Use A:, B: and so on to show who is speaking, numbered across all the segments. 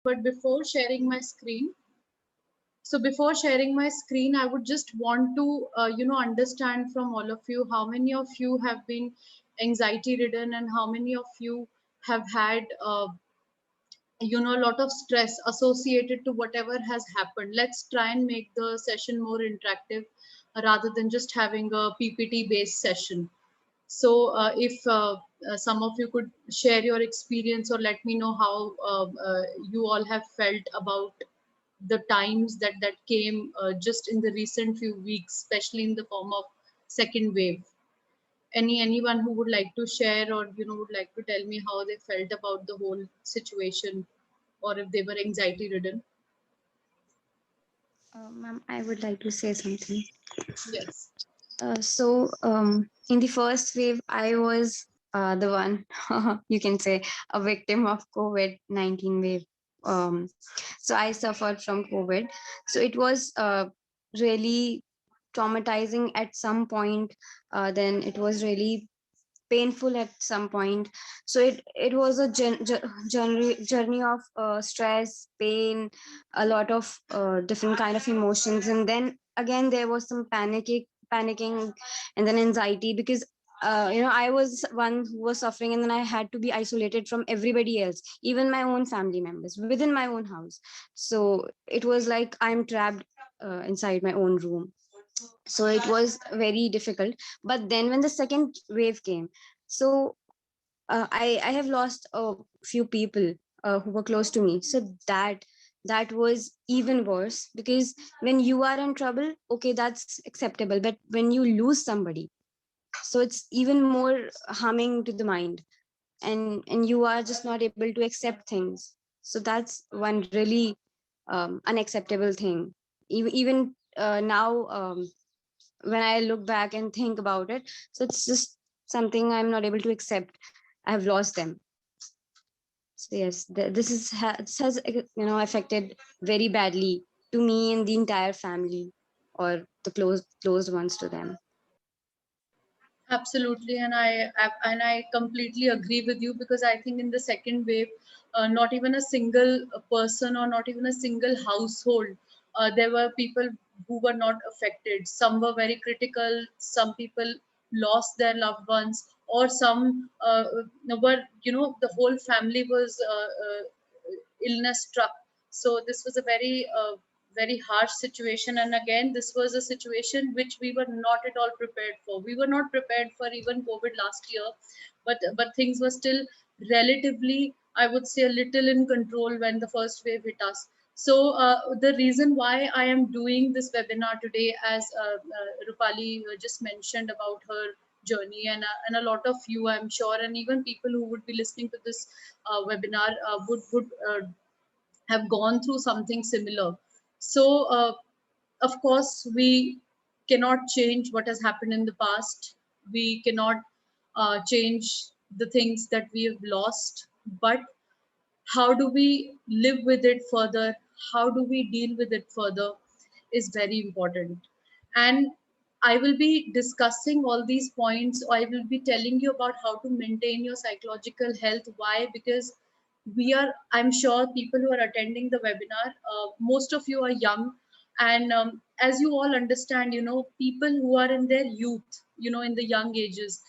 A: But before sharing my screen, I would just want to, understand from all of you how many of you have been anxiety ridden and how many of you have had, a lot of stress associated to whatever has happened. Let's try and make the session more interactive rather than just having a PPT based session. So, if some of you could share your experience or let me know how you all have felt about the times that came just in the recent few weeks, especially in the form of second wave. Anyone who would like to share or would like to tell me how they felt about the whole situation, or if they were anxiety ridden?
B: Ma'am, I would like to say something.
A: Yes.
B: In the first wave, I was the one, you can say, a victim of COVID-19 wave. Um, so I suffered from COVID. So it was really traumatizing at some point. Then it was really painful at some point. So it was a journey of stress, pain, a lot of different kind of emotions, and then again there was some panicking, and then anxiety, because I was one who was suffering, and then I had to be isolated from everybody else, even my own family members within my own house. So it was like I'm trapped inside my own room. So it was very difficult. But then when the second wave came, so I have lost a few people who were close to me. So that was even worse, because when you are in trouble, okay, that's acceptable, but when you lose somebody, so it's even more harming to the mind, and you are just not able to accept things. So that's one really unacceptable thing. Even now, when I look back and think about it, so it's just something I'm not able to accept. I have lost them. So yes, this has affected very badly to me and the entire family, or the closed ones to them.
A: Absolutely, and I completely agree with you, because I think in the second wave, not even a single person or not even a single household, there were people who were not affected. Some were very critical. Some people lost their loved ones, or some were, the whole family was illness struck. So this was a very harsh situation, and again, this was a situation which we were not at all prepared for. We were not prepared for even COVID last year, but things were still relatively, I would say, a little in control when the first wave hit us. So the reason why I am doing this webinar today, as Rupali just mentioned about her journey, and a lot of you, I'm sure, and even people who would be listening to this webinar would have gone through something similar. So, of course, we cannot change what has happened in the past. We cannot change the things that we have lost. But how do we live with it further? How do we deal with it further is very important. And I will be discussing all these points. I will be telling you about how to maintain your psychological health. Why? Because I'm sure people who are attending the webinar, most of you are young. And as you all understand, people who are in their youth, in the young ages,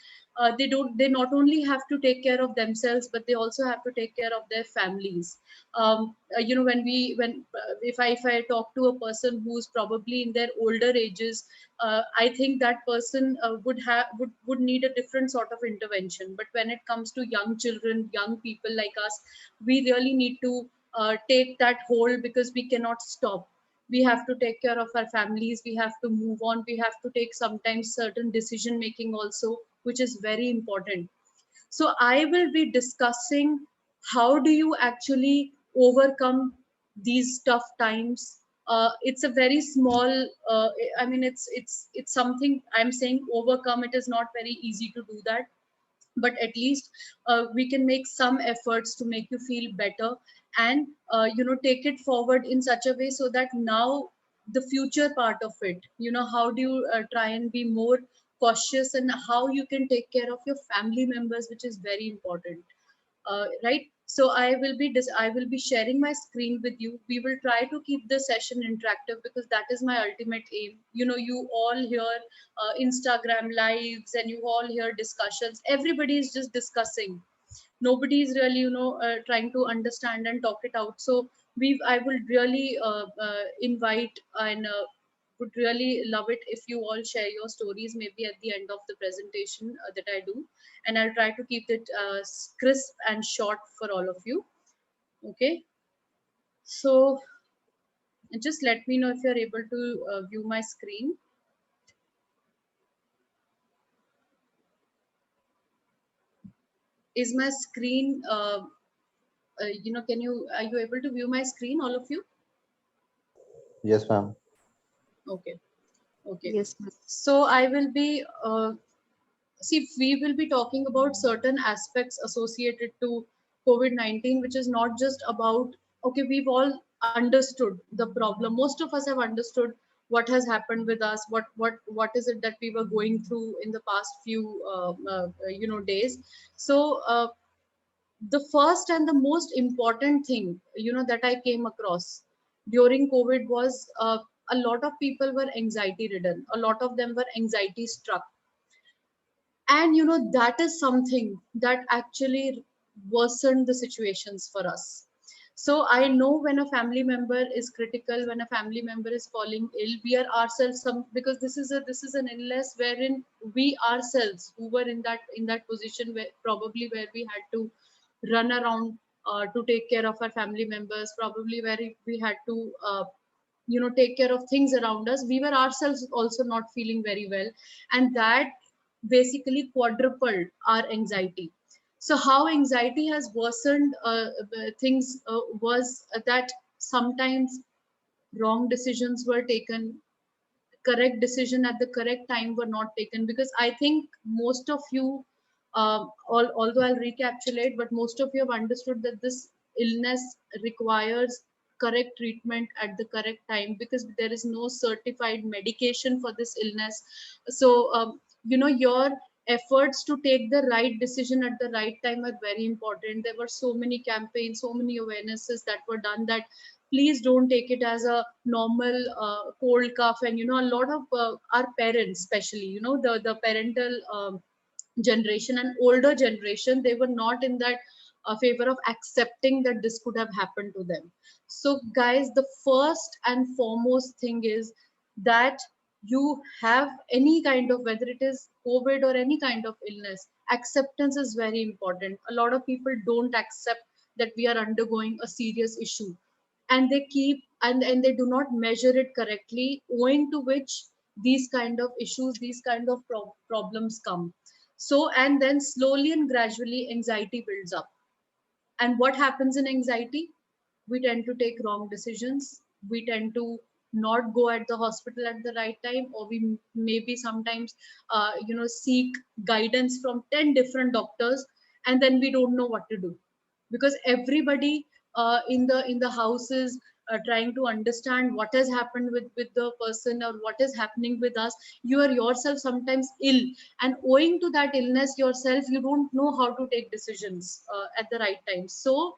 A: they not only have to take care of themselves, but they also have to take care of their families. When if I talk to a person who's probably in their older ages, I think that person would need a different sort of intervention. But when it comes to young children, young people like us, we really need to take that hold, because we cannot stop. We have to take care of our families. We have to move on. We have to take sometimes certain decision making also, which is very important. So I will be discussing how do you actually overcome these tough times. It's a very small. I mean, it's something I'm saying overcome. It is not very easy to do that, but at least we can make some efforts to make you feel better, and take it forward in such a way so that now the future part of it, how do you try and be more cautious, and how you can take care of your family members, which is very important, right? So I will be sharing my screen with you. We will try to keep the session interactive because that is my ultimate aim. You know, you all hear Instagram lives and you all hear discussions. Everybody is just discussing. Nobody is really, you know, trying to understand and talk it out. So I will really invite and would really love it if you all share your stories maybe at the end of the presentation that I do, and I'll try to keep it crisp and short for all of you. Okay, so just let me know if you're able to view my screen. Is my screen you know, are you able to view my screen, all of you?
C: Yes, ma'am.
A: Okay, okay.
B: Yes, ma'am.
A: So I will be see, we will be talking about certain aspects associated to COVID-19, which is not just about, okay, we've all understood the problem. Most of us have understood what has happened with us, what is it that we were going through in the past few you know, days. So the first and the most important thing, you know, that I came across during COVID was a lot of people were anxiety ridden. A lot of them were anxiety struck, and you know, that is something that actually worsened the situations for us. So I know when a family member is critical, when a family member is falling ill, we are ourselves some, because this is an illness wherein we ourselves who were in that position where probably where we had to run around to take care of our family members, probably where we had to you know, take care of things around us, we were ourselves also not feeling very well, and that basically quadrupled our anxiety. So how anxiety has worsened things was that sometimes wrong decisions were taken, correct decision at the correct time were not taken, because I think most of you although I'll recapitulate, but most of you have understood that this illness requires correct treatment at the correct time, because there is no certified medication for this illness. So you know, your efforts to take the right decision at the right time are very important. There were so many campaigns, so many awarenesses that were done, that please don't take it as a normal cold cough. And you know, a lot of our parents, especially, you know, the parental generation and older generation, they were not in that favor of accepting that this could have happened to them. So guys, the first and foremost thing is that you have any kind of, whether it is COVID or any kind of illness, acceptance is very important. A lot of people don't accept that we are undergoing a serious issue, and they keep and they do not measure it correctly, owing to which these kind of issues, these kind of problems come. So and then slowly and gradually anxiety builds up. And what happens in anxiety? We tend to take wrong decisions, we tend to not go at the hospital at the right time, or we maybe sometimes you know, seek guidance from 10 different doctors, and then we don't know what to do, because everybody in the house is trying to understand what has happened with the person, or what is happening with us. You are yourself sometimes ill, and owing to that illness yourself, you don't know how to take decisions at the right time. So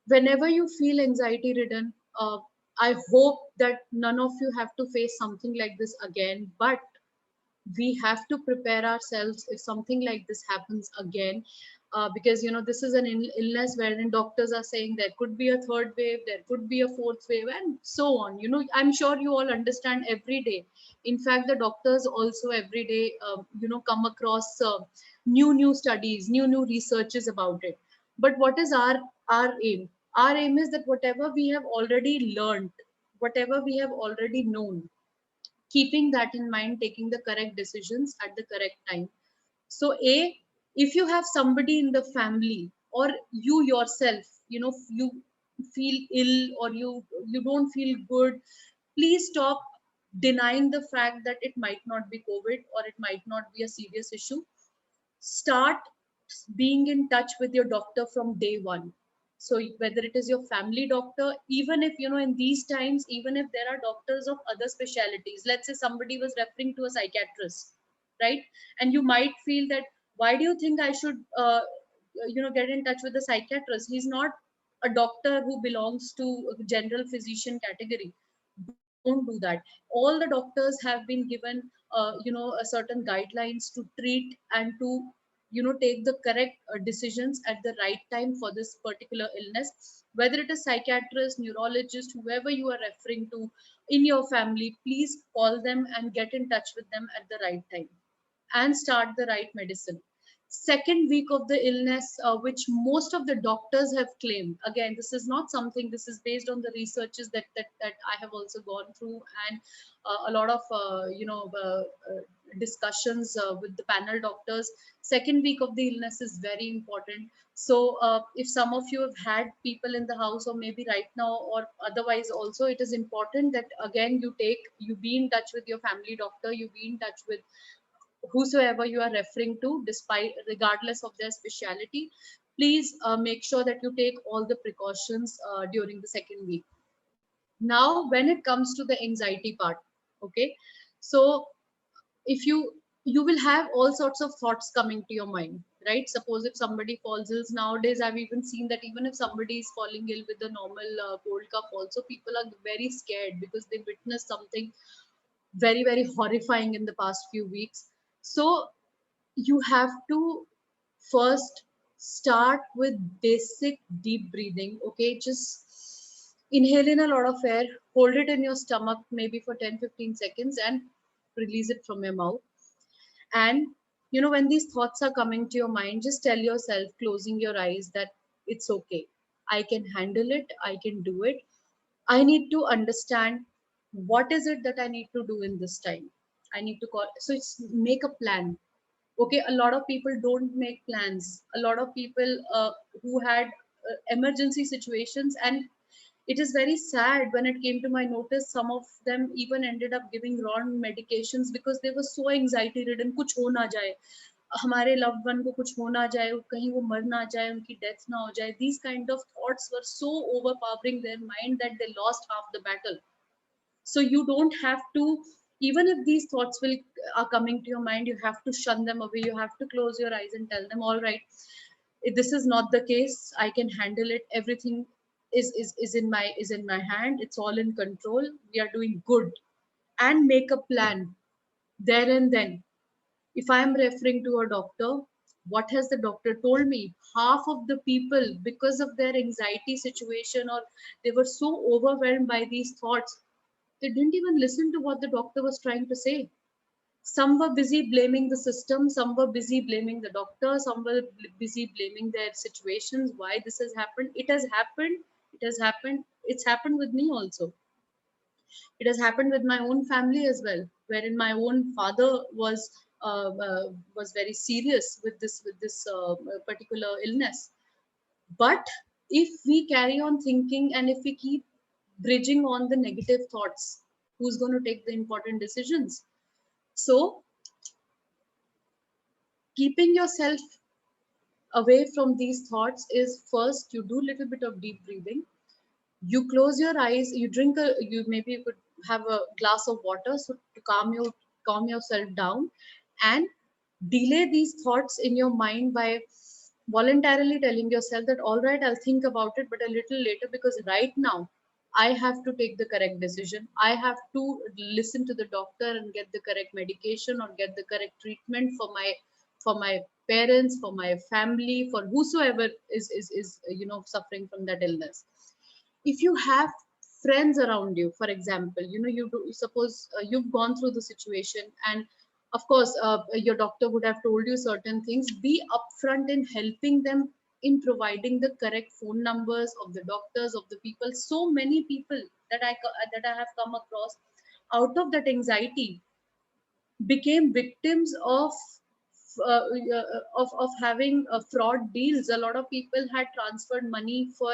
A: whenever you feel anxiety ridden, I hope that none of you have to face something like this again, but we have to prepare ourselves if something like this happens again. Because you know, this is an illness wherein doctors are saying there could be a third wave, there could be a fourth wave, and so on. You know, I'm sure you all understand every day. In fact, the doctors also every day you know, come across new studies, new researches about it. But what is our aim? Our aim is that whatever we have already learned, whatever we have already known, keeping that in mind, taking the correct decisions at the correct time. So a, if you have somebody in the family, or you yourself, you know, you feel ill, or you don't feel good, please stop denying the fact that it might not be COVID, or it might not be a serious issue. Start being in touch with your doctor from day one. So whether it is your family doctor, even if, you know, in these times, even if there are doctors of other specialities, let's say somebody was referring to a psychiatrist, right? And you might feel that, why do you think I should get in touch with the psychiatrist. He's not a doctor who belongs to a general physician category. Don't do that. All the doctors have been given a certain guidelines to treat and to take the correct decisions at the right time for this particular illness, whether it is psychiatrist, neurologist, whoever you are referring to in your family. Please call them and get in touch with them at the right time and start the right medicine. Second week of the illness, which most of the doctors have claimed, again, this is not something, this is based on the researches that I have also gone through, and a lot of discussions with the panel doctors. Second week of the illness is very important. So if some of you have had people in the house, or maybe right now or otherwise also, it is important that again you be in touch with your family doctor, you be in touch with whosoever you are referring to, despite regardless of their speciality. Please make sure that you take all the precautions during the second week. Now when it comes to the anxiety part, okay, so if you will have all sorts of thoughts coming to your mind, right? Suppose if somebody falls ill, nowadays I've even seen that even if somebody is falling ill with a normal cold cough also, people are very scared because they witnessed something very very horrifying in the past few weeks. So you have to first start with basic deep breathing, okay? Just inhale in a lot of air, hold it in your stomach maybe for 10-15 seconds, and release it from your mouth. And when these thoughts are coming to your mind, just tell yourself, closing your eyes, that it's okay, I can handle it, I can do it. I need to understand what is it that I need to do in this time. I need to call. So it's make a plan. Okay, a lot of people don't make plans. A lot of people who had emergency situations, and it is very sad when it came to my notice, some of them even ended up giving wrong medications because they were so anxiety ridden. कुछ हो ना जाए, हमारे loved one को कुछ हो ना जाए, कहीं वो मर ना जाए, उनकी death ना हो जाए. These kind of thoughts were so overpowering their mind that they lost half the battle. So you don't have to, even if these thoughts will are coming to your mind, you have to shun them away. You have to close your eyes and tell them, all right, this is not the case, I can handle it, everything is in my hand, it's all in control, we are doing good. And make a plan there and then. If I am referring to a doctor, what has the doctor told me? Half of the people, because of their anxiety situation, or they were so overwhelmed by these thoughts, they didn't even listen to what the doctor was trying to say. Some were busy blaming the system, some were busy blaming the doctor, some were busy blaming their situations, why this has happened. It has happened, it has happened, it's happened with me also. It has happened with my own family as well, wherein my own father was very serious with this particular illness. But if we carry on thinking, and if we keep bridging on the negative thoughts, who's going to take the important decisions? So keeping yourself away from these thoughts is, first you do a little bit of deep breathing, you close your eyes, you drink a, you maybe you could have a glass of water, so to calm yourself down, and delay these thoughts in your mind by voluntarily telling yourself that, all right, I'll think about it, but a little later, because right now I have to take the correct decision, I have to listen to the doctor and get the correct medication or get the correct treatment for my parents, for my family, for whosoever is suffering from that illness. If you have friends around you, for example, you do, suppose you've gone through the situation, and of course your doctor would have told you certain things, be upfront in helping them, in providing the correct phone numbers of the doctors, of the people. So many people that I have come across, out of that anxiety, became victims uh, of having fraud deals. A lot of people had transferred money for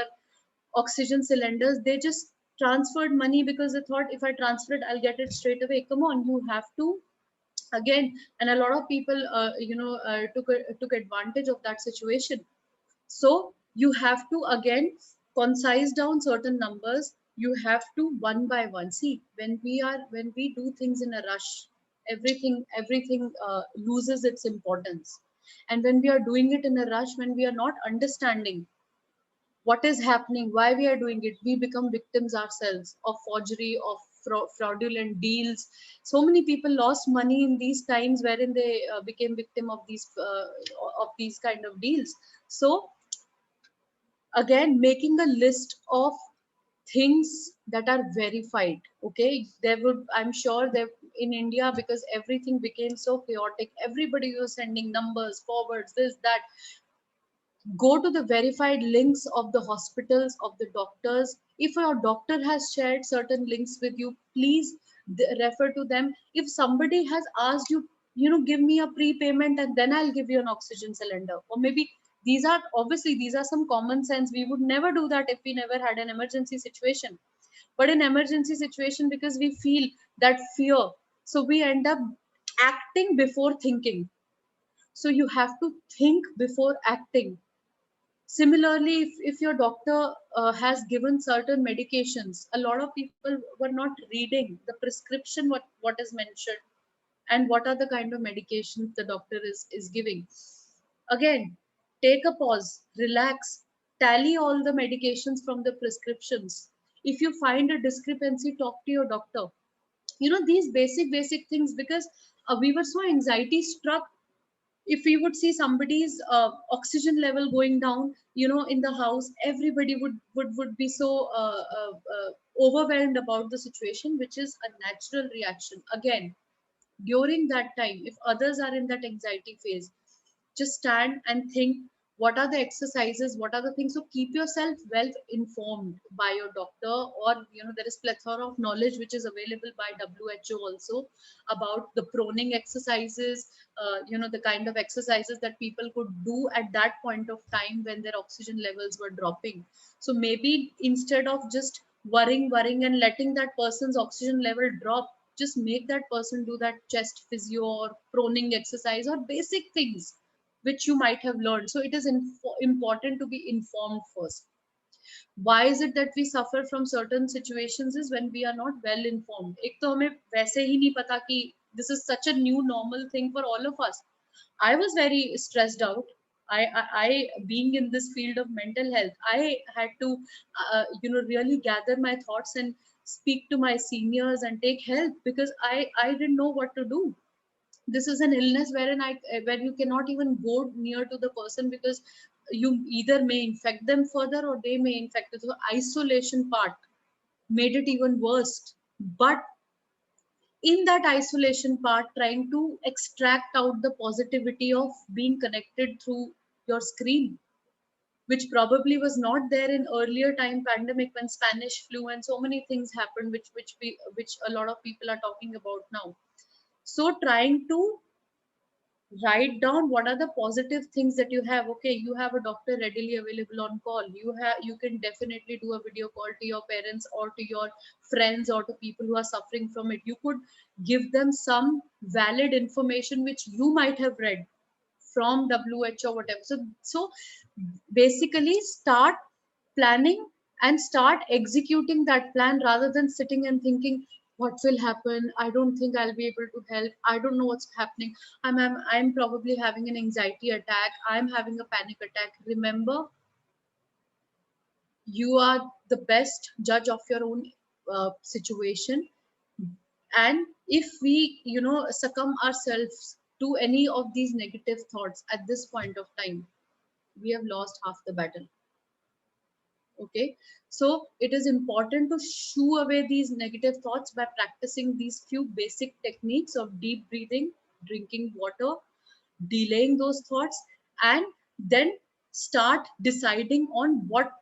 A: oxygen cylinders. They just transferred money because they thought, if I transfer it, I'll get it straight away. Come on, you have to, again. And a lot of people took advantage of that situation. So you have to, again, concise down certain numbers. You have to, one by one, see, when we do things in a rush, everything loses its importance. And when we are doing it in a rush, when we are not understanding what is happening, why we are doing it, we become victims ourselves of forgery, of fraudulent deals. So many people lost money in these times wherein they became victim of these kind of deals. So again, making a list of things that are verified. Okay, there would, I'm sure there in India, because everything became so chaotic, everybody was sending numbers, forwards, this, that. Go to the verified links of the hospitals, of the doctors. If your doctor has shared certain links with you, please refer to them. If somebody has asked you, give me a prepayment and then I'll give you an oxygen cylinder, or maybe these are, obviously these are some common sense, we would never do that if we never had an emergency situation. But in emergency situation, because we feel that fear, so we end up acting before thinking. So you have to think before acting. Similarly, if your doctor has given certain medications, a lot of people were not reading the prescription, what is mentioned, and what are the kind of medications the doctor is giving. Again, take a pause, relax, tally all the medications from the prescriptions. If you find a discrepancy, talk to your doctor. These basic things, because we were so anxiety struck. If we would see somebody's oxygen level going down, in the house, everybody would be so overwhelmed about the situation, which is a natural reaction. Again, during that time, if others are in that anxiety phase, just stand and think, what are the exercises, what are the things. So keep yourself well informed by your doctor, or there is plethora of knowledge which is available by WHO also, about the proning exercises, the kind of exercises that people could do at that point of time when their oxygen levels were dropping. So maybe instead of just worrying and letting that person's oxygen level drop, just make that person do that chest physio or proning exercise or basic things which you might have learned. So it is important to be informed first. Why is it that we suffer from certain situations is when we are not well informed. एक तो हमें वैसे ही नहीं पता कि this is such a new normal thing for all of us. I was very stressed out. I being in this field of mental health, I had to, really gather my thoughts and speak to my seniors and take help, because I didn't know what to do. This is an illness wherein where you cannot even go near to the person, because you either may infect them further or they may infect you. So isolation part made it even worse. But in that isolation part, trying to extract out the positivity of being connected through your screen, which probably was not there in earlier time pandemic, when Spanish flu and so many things happened, which a lot of people are talking about now. So trying to write down what are the positive things that you have. Okay, you have a doctor readily available on call, you can definitely do a video call to your parents or to your friends or to people who are suffering from it. You could give them some valid information which you might have read from WHO or whatever. So basically start planning and start executing that plan, rather than sitting and thinking, what will happen, I don't think I'll be able to help, I don't know what's happening, I'm probably having an anxiety attack, I'm having a panic attack. Remember, you are the best judge of your own situation. And if we succumb ourselves to any of these negative thoughts at this point of time, we have lost half the battle. Okay, so it is important to shoo away these negative thoughts by practicing these few basic techniques of deep breathing, drinking water, delaying those thoughts, and then start deciding on what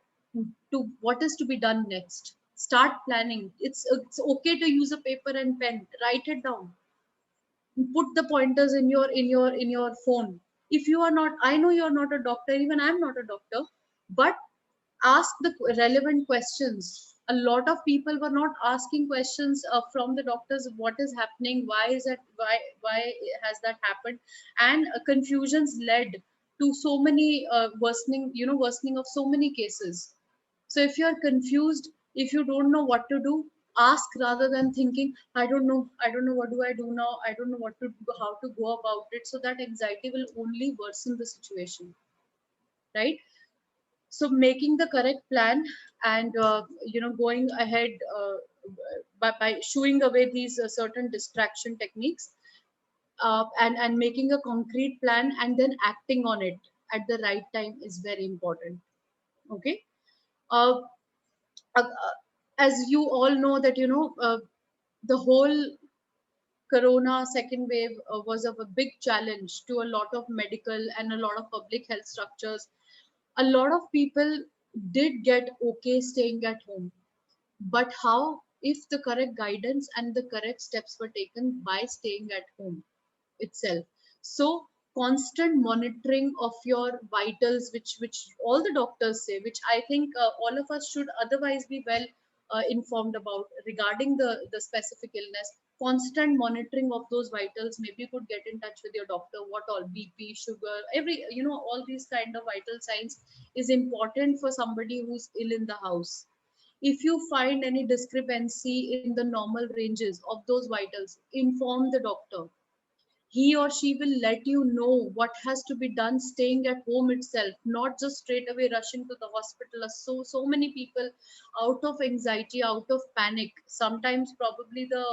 A: is to be done next. Start planning. It's okay to use a paper and pen, write it down, put the pointers in your phone. If you are not, I know you're not a doctor, even I'm not a doctor, but ask the relevant questions. A lot of people were not asking questions from the doctors, what is happening, why is that, why has that happened, and confusions led to so many worsening of so many cases. So if you are confused, if you don't know what to do, Ask rather than thinking, I don't know, what do I do now, I don't know what to do, how to go about it. So that anxiety will only worsen the situation, right? So making the correct plan, and going ahead, by shooing away these certain distraction techniques, and making a concrete plan and then acting on it at the right time is very important. Okay. uh, as you all know that the whole corona second wave was of a big challenge to a lot of medical and a lot of public health structures. A lot of people did get okay staying at home, but how if the correct guidance and the correct steps were taken by staying at home itself? So constant monitoring of your vitals, which all the doctors say, which I think all of us should otherwise be well informed about regarding the specific illness. Constant monitoring of those vitals, maybe you could get in touch with your doctor, what all bp, sugar, every, all these kind of vital signs is important for somebody who's ill in the house. If you find any discrepancy in the normal ranges of those vitals, inform the doctor. He or she will let you know what has to be done staying at home itself, not just straight away rushing to the hospital. So many people, out of anxiety, out of panic, sometimes probably the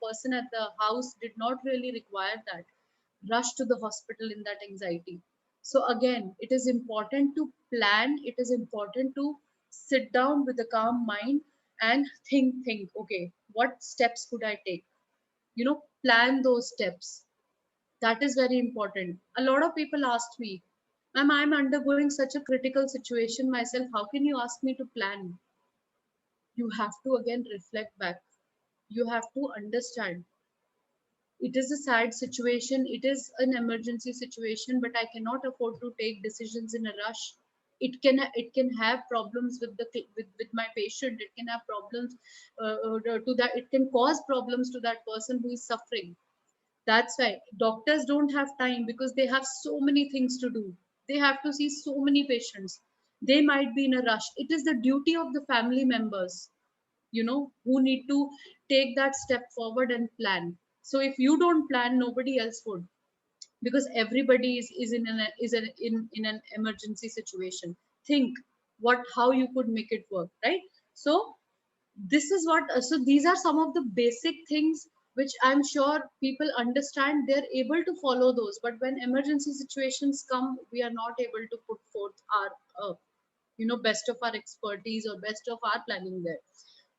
A: person at the house did not really require that, rush to the hospital in that anxiety. So again, it is important to plan, it is important to sit down with a calm mind and think, okay, what steps could I take? Plan those steps. That is very important. A lot of people asked me, ma'am, I'm undergoing such a critical situation myself. How can you ask me to plan? You have to again reflect back. You have to understand. It is a sad situation. It is an emergency situation, but I cannot afford to take decisions in a rush. It can have problems with my patient. It can have problems to that. It can cause problems to that person who is suffering. That's why doctors don't have time, because they have so many things to do. They have to see so many patients. They might be in a rush. It is the duty of the family members, who need to take that step forward and plan. So if you don't plan, nobody else would, because everybody is in an emergency situation. Think what how you could make it work, right? So this is what so these are some of the basic things which I'm sure people understand. They're able to follow those, but when emergency situations come, we are not able to put forth our best of our expertise or best of our planning there.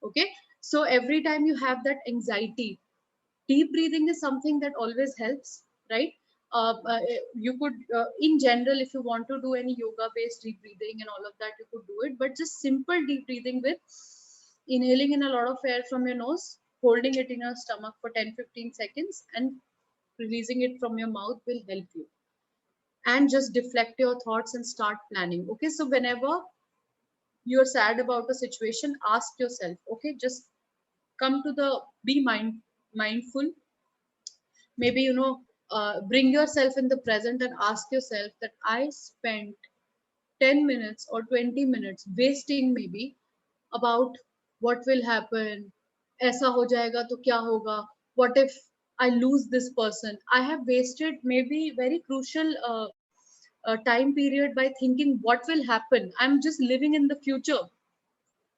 A: Okay. So every time you have that anxiety, deep breathing is something that always helps, right? You could in general, if you want to do any yoga based deep breathing and all of that, you could do it, but just simple deep breathing with inhaling in a lot of air from your nose, holding it in your stomach for 10-15 seconds, and releasing it from your mouth will help you. And just deflect your thoughts and start planning. Okay, so whenever you're sad about a situation, ask yourself, okay, just come to the be mindful. Maybe bring yourself in the present and ask yourself that I spent 10 minutes or 20 minutes wasting maybe about what will happen, aisa ho jayega to kya hoga, what if I lose this person. I have wasted maybe very crucial time period by thinking what will happen. I'm just living in the future.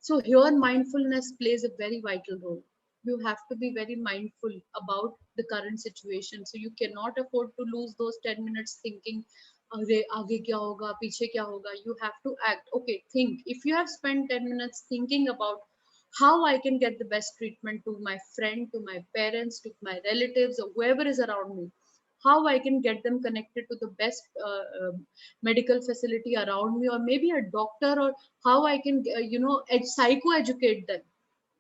A: So here mindfulness plays a very vital role. You have to be very mindful about the current situation. So you cannot afford to lose those 10 minutes thinking, "Arey, aage kya hoga, piche kya hoga." You have to act. Okay, think. If you have spent 10 minutes thinking about how I can get the best treatment to my friend, to my parents, to my relatives, or whoever is around me, how I can get them connected to the best medical facility around me, or maybe a doctor, or how I can, psycho educate them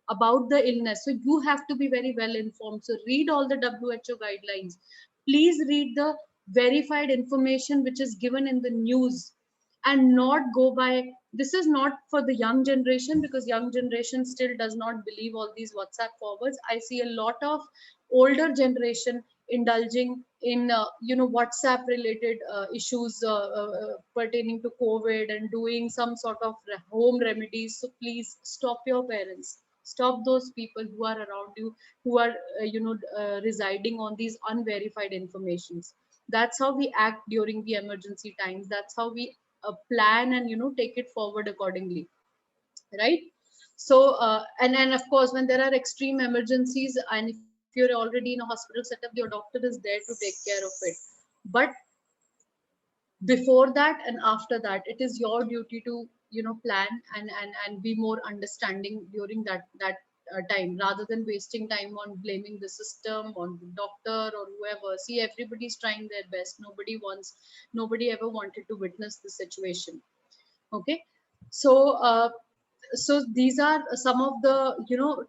A: about the illness. So you have to be very well informed. So read all the WHO guidelines. Please read the verified information which is given in the news, and not go by. This is not for the young generation, because young generation still does not believe all these WhatsApp forwards. I see a lot of older generation indulging in WhatsApp related issues pertaining to COVID, and doing some sort of home remedies. So please stop your parents, Stop those people who are around you, who are residing on these unverified informations. That's how we act during the emergency times. That's how we plan and take it forward accordingly, right? So and of course, when there are extreme emergencies, and if you're already in a hospital setup, your doctor is there to take care of it. But before that and after that, it is your duty to plan and be more understanding during that time, rather than wasting time on blaming the system, on the doctor or whoever. See, everybody's trying their best. Nobody ever wanted to witness the situation. Okay. So so these are some of the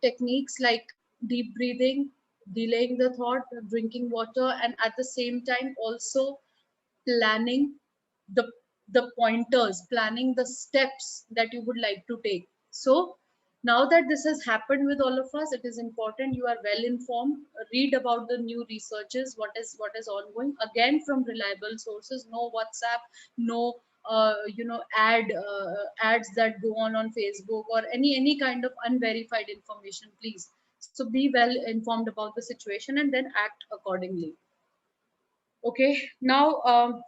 A: techniques, like deep breathing, delaying the thought, drinking water, and at the same time also planning the pointers, planning the steps that you would like to take. So now that this has happened with all of us, it is important you are well informed. Read about the new researches, what is ongoing, again from reliable sources. No WhatsApp, no ads that go on Facebook, or any kind of unverified information, please. So be well informed about the situation and then act accordingly. Okay. Now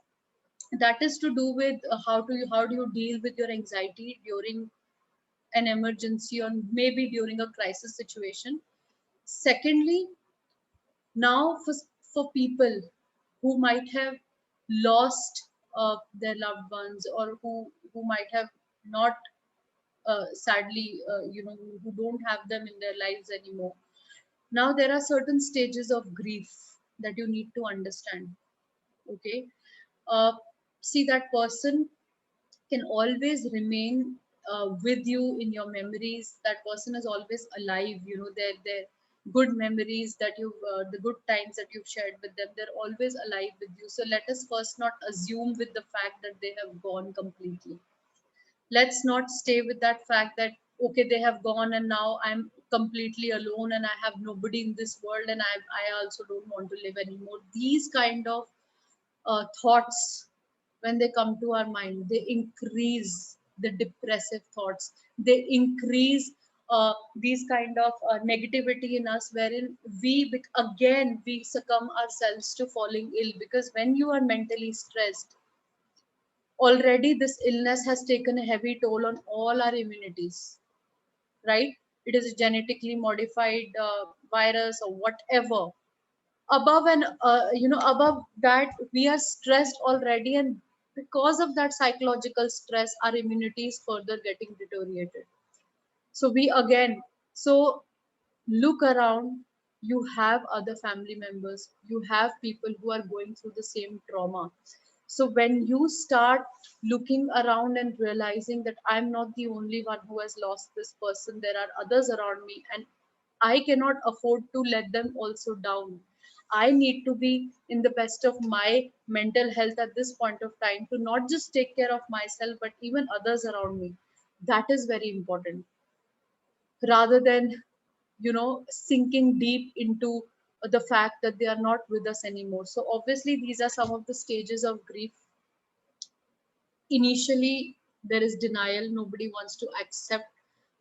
A: that is to do with how do you deal with your anxiety during an emergency, or maybe during a crisis situation. Secondly, now for people who might have lost their loved ones, or who might have not sadly who don't have them in their lives anymore, now there are certain stages of grief that you need to understand. Okay. uh, See, that person can always remain with you in your memories. That person is always alive. Their good memories that the good times that you've shared with them, they're always alive with you. So let us first not assume with the fact that they have gone completely. Let's not stay with that fact that okay, they have gone and now I'm completely alone and I have nobody in this world, and I also don't want to live anymore. These kind of thoughts, when they come to our mind, they increase the depressive thoughts. They increase these kind of negativity in us, wherein again we succumb ourselves to falling ill. Because when you are mentally stressed, already this illness has taken a heavy toll on all our immunities, right? It is a genetically modified virus or whatever. Above and above that, we are stressed already, and because of that psychological stress, our immunity is further getting deteriorated. So we again, so look around. You have other family members, you have people who are going through the same trauma. So when you start looking around and realizing that I'm not the only one who has lost this person, there are others around me, and I cannot afford to let them also down. I need to be in the best of my mental health at this point of time, to not just take care of myself, but even others around me. That is very important, rather than sinking deep into the fact that they are not with us anymore. So obviously these are some of the stages of grief. Initially there is denial, nobody wants to accept.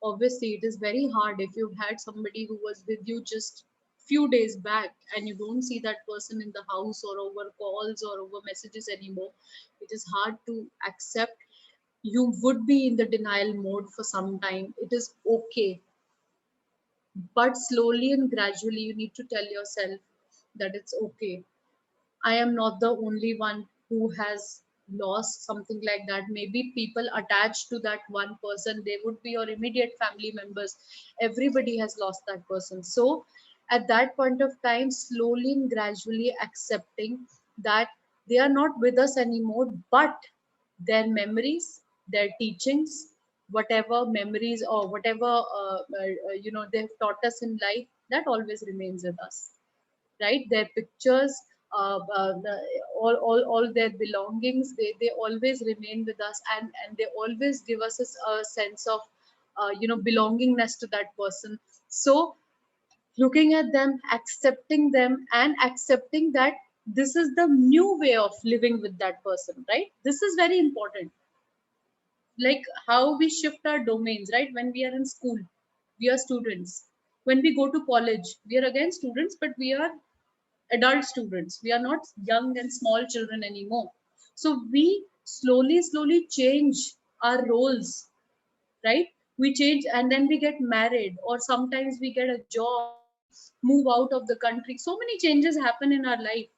A: Obviously it is very hard if you've had somebody who was with you just few days back and you don't see that person in the house or over calls or over messages anymore. It is hard to accept. You would be in the denial mode for some time. It is okay, but slowly and gradually you need to tell yourself that it's okay. I am not the only one who has lost something like that. Maybe people attached to that one person, they would be your immediate family members. Everybody has lost that person. So, at that point of time, slowly and gradually accepting that they are not with us anymore, but their memories, their teachings, whatever memories or whatever they've taught us in life, that always remains with us, right? Their pictures, all their belongings, they always remain with us, and they always give us a sense of belongingness to that person. So looking at them, accepting them, and accepting that this is the new way of living with that person, right? This is very important. Like how we shift our domains, right? When we are in school, We are students. When we go to college, we are again students, but we are adult students. We are not young and small children anymore. So we slowly change our roles, right? We change and then we get married, or sometimes we get a job, we move out of the country. So many changes happen in our life,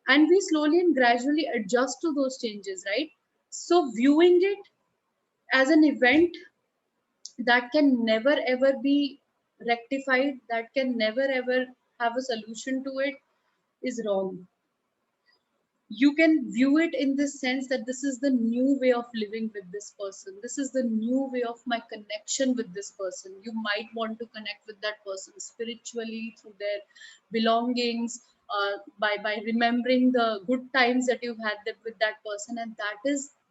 A: and we slowly and gradually adjust to those changes, right? So viewing it as an event that can never ever be rectified, that can never ever have a solution to it, is wrong. You can view it in this sense that this is the new way of living with this person, this is the new way of my connection with this person. You might want to connect with that person spiritually through their belongings, by remembering the good times that you've had with that person, and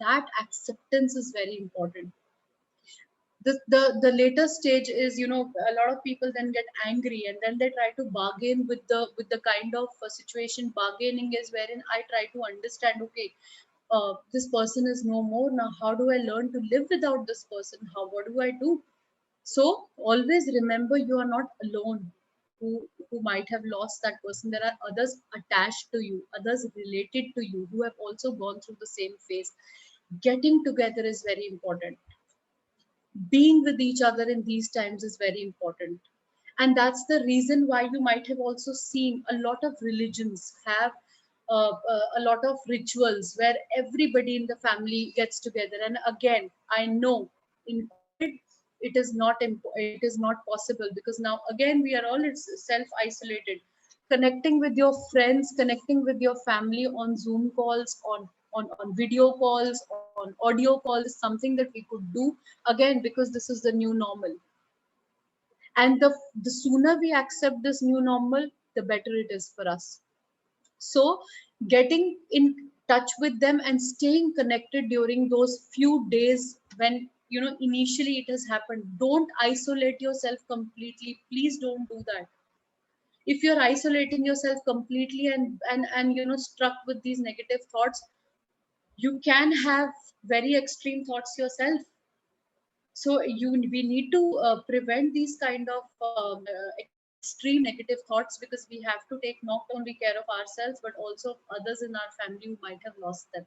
A: that acceptance is very important. The later stage is, a lot of people then get angry, and then they try to bargain with the kind of situation. Bargaining is wherein I try to understand, okay, this person is no more now, how do I learn to live without this person? What do I do? So always remember, you are not alone who might have lost that person. There are others attached to you, others related to you, who have also gone through the same phase. Getting together is very important. Being with each other in these times is very important. And that's the reason why you might have also seen a lot of religions have a lot of rituals where everybody in the family gets together. And again, I know in COVID it is not possible, because now again we are all self isolated. Connecting with your friends, connecting with your family on Zoom calls, on video calls, on audio calls, is something that we could do again, because this is the new normal. And the sooner we accept this new normal, the better it is for us. So getting in touch with them and staying connected during those few days when, initially it has happened, don't isolate yourself completely. Please don't do that. If you're isolating yourself completely and struck with these negative thoughts, you can have very extreme thoughts yourself. So we need to prevent these kind of extreme negative thoughts, because we have to take not only care of ourselves but also of others in our family who might have lost them.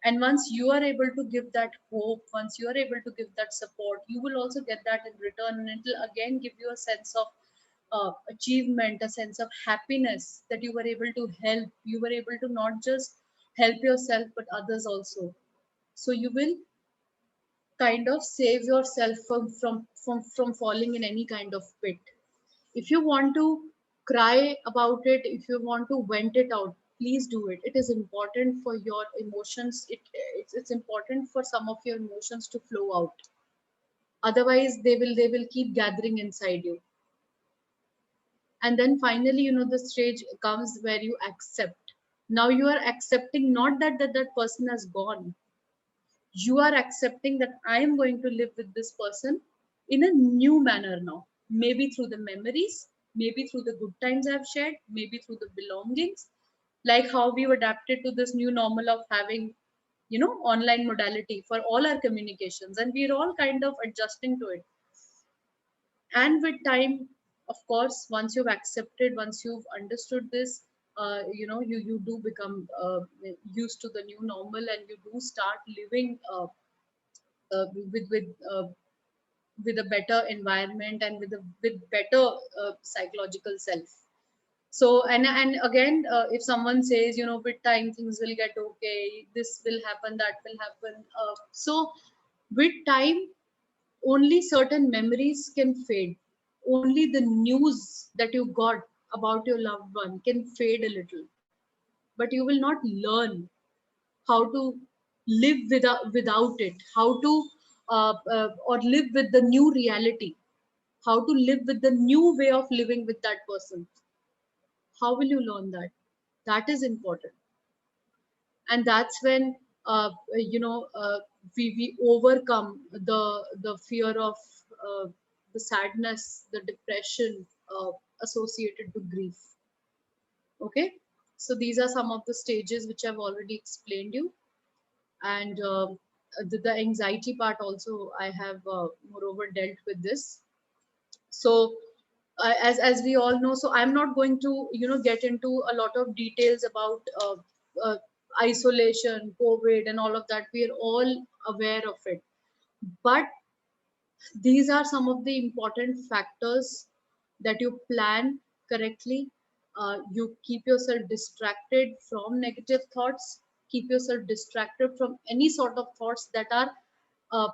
A: And once you are able to give that hope, once you are able to give that support, you will also get that in return, and it will again give you a sense of achievement, a sense of happiness, that you were able to help, you were able to not just help yourself but others also. So you will kind of save yourself from falling in any kind of pit. If you want to cry about it, if you want to vent it out, please do it. It is important for your emotions. It's important for some of your emotions to flow out. Otherwise they will keep gathering inside you. And then finally, the stage comes where you accept. Now you are accepting, not that person has gone. You are accepting that I am going to live with this person in a new manner now, maybe through the memories, maybe through the good times I've shared, maybe through the belongings, like how we've adapted to this new normal of having, online modality for all our communications, and we're all kind of adjusting to it. And with time, of course, once you've accepted, once you've understood this, you do become used to the new normal, and you do start living uh, with with uh, with a better environment, and with better psychological self. So and again, if someone says, with time things will get okay, this will happen, that will happen, so with time only certain memories can fade. Only the news that you got about your loved one can fade a little, but you will not learn how to live without it, how to or live with the new reality, how to live with the new way of living with that person. How will you learn that? That is important. And that's when, we overcome the fear of the sadness, the depression associated to grief. Okay, so these are some of the stages which I've already explained you. And the anxiety part also I have moreover dealt with this. So as we all know, so I'm not going to get into a lot of details about uh, isolation, COVID, and all of that. We are all aware of it, but these are some of the important factors that you plan correctly. You keep yourself distracted from negative thoughts, keep yourself distracted from any sort of thoughts uh,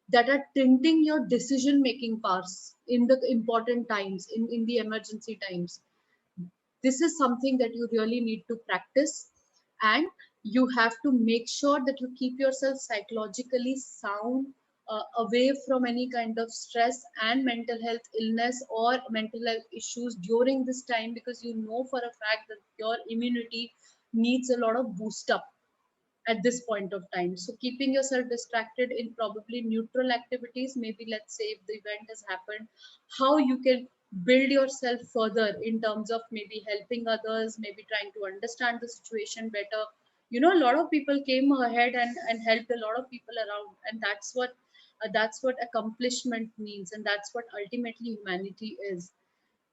A: that are tinting your decision making powers in the important times, in the emergency times. This is something that you really need to practice, and you have to make sure that you keep yourself psychologically sound, away from any kind of stress and mental health illness or mental health issues during this time, because you know for a fact that your immunity needs a lot of boost up at this point of time. So keeping yourself distracted in probably neutral activities, maybe let's say if the event has happened, how you can build yourself further in terms of maybe helping others, maybe trying to understand the situation better. A lot of people came ahead and helped a lot of people around, and that's what accomplishment means, and that's what ultimately humanity is.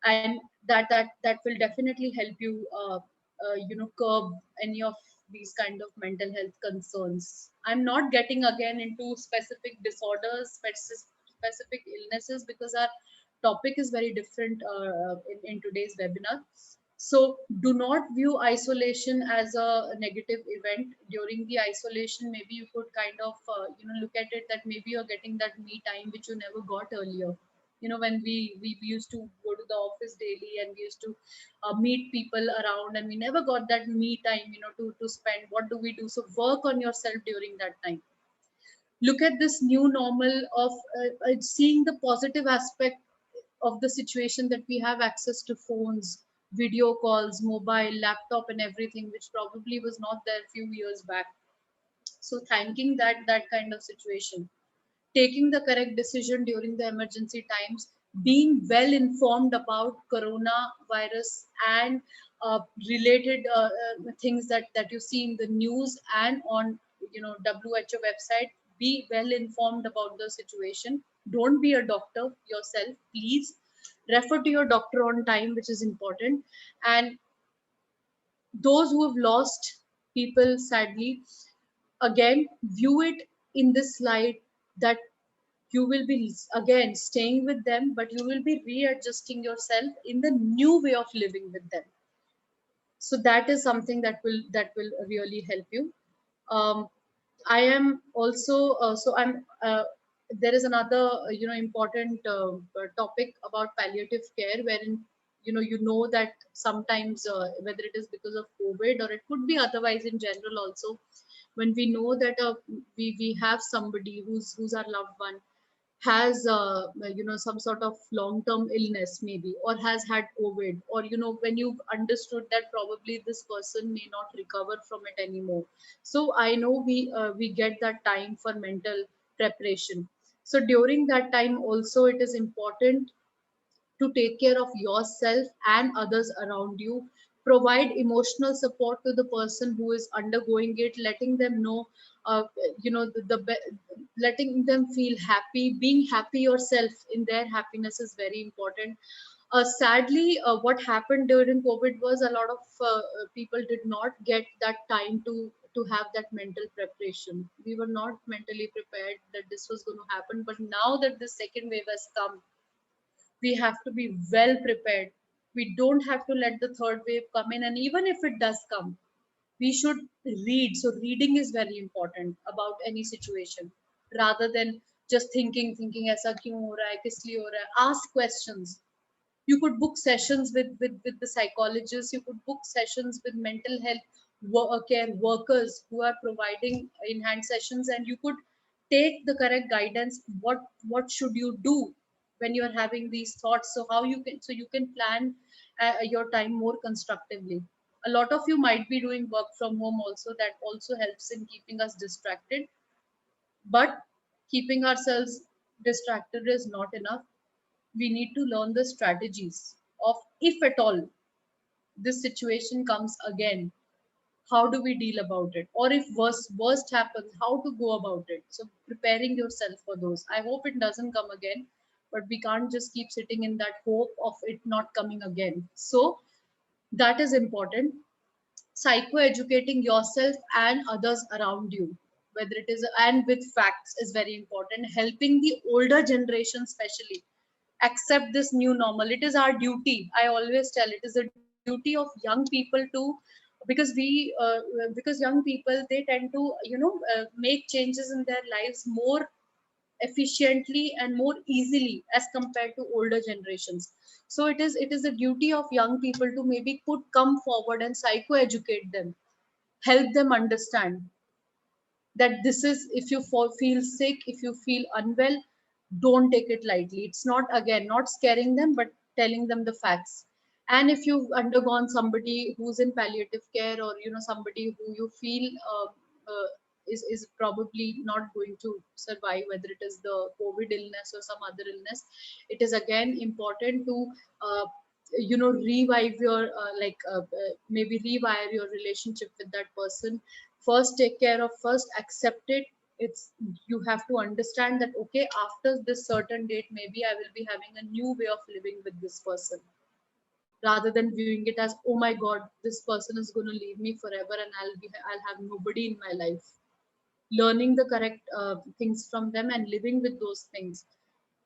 A: And that will definitely help you curb any of these kind of mental health concerns. I'm not getting again into specific disorders, specific illnesses, because our topic is very different in today's webinar. So do not view isolation as a negative event. During the isolation, maybe you could kind of look at it that maybe you're getting that me time which you never got earlier. When we used to go to the office daily, and we used to meet people around, and we never got that me time, to spend. What do we do? So work on yourself during that time. Look at this new normal of seeing the positive aspect of the situation, that we have access to phones, video calls, mobile, laptop, and everything, which probably was not there a few years back. So thanking that kind of situation, taking the correct decision during the emergency times, being well informed about coronavirus and related things that you see in the news and on WHO website. Be well informed about the situation. Don't be a doctor yourself, please. Refer to your doctor on time, which is important. And those who have lost people sadly, again, view it in this light, that you will be again staying with them, but you will be readjusting yourself in the new way of living with them. So that is something that will really help you. I am also so I'm there is another important topic about palliative care, wherein you know that sometimes whether it is because of COVID, or it could be otherwise in general also, when we know that we have somebody who's our loved one, has some sort of long term illness maybe, or has had COVID, or when you've understood that probably this person may not recover from it anymore. So I know we get that time for mental preparation. So during that time also, it is important to take care of yourself and others around you. Provide emotional support to the person who is undergoing it, letting them know, uh, letting them feel happy. Being happy yourself in their happiness is very important. Sadly, what happened during COVID was a lot of people did not get that time to have that mental preparation. We were not mentally prepared that this was going to happen, but now that the second wave has come, we have to be well prepared. We don't have to let the third wave come in, and even if it does come, we should read. So reading is very important about any situation, rather than just thinking ऐसा क्यों हो रहा है, किस लिए हो रहा है. Ask questions. You could book sessions with the psychologists. You could book sessions with mental health care workers who are providing in hand sessions, and you could take the correct guidance. What should you do when you are having these thoughts? So how you can plan your time more constructively. A lot of you might be doing work from home also. That also helps in keeping us distracted, but keeping ourselves distracted is not enough. We need to learn the strategies of, if at all this situation comes again, how do we deal about it, or if worst happens, how to go about it. So preparing yourself for those. I hope it doesn't come again, but we can't just keep sitting in that hope of it not coming again. So that is important. Psychoeducating yourself and others around you, whether it is, and with facts, is very important. Helping the older generation especially accept this new normal. It is our duty. I always tell, it is a duty of young people to, because because young people, they tend to, make changes in their lives more efficiently and more easily as compared to older generations. So it is a duty of young people to maybe put come forward and psychoeducate them, help them understand that this is, if you feel sick, if you feel unwell, don't take it lightly. It's not, again, not scaring them, but telling them the facts. And if you've undergone, somebody who's in palliative care, or somebody who you feel is probably not going to survive, whether it is the COVID illness or some other illness, it is again important to uh, revive your maybe rewire your relationship with that person. First take care of, first accept it. It's, you have to understand that, okay, after this certain date, maybe I will be having a new way of living with this person, rather than viewing it as, oh my god, this person is going to leave me forever and I'll have nobody in my life. Learning the correct things from them and living with those things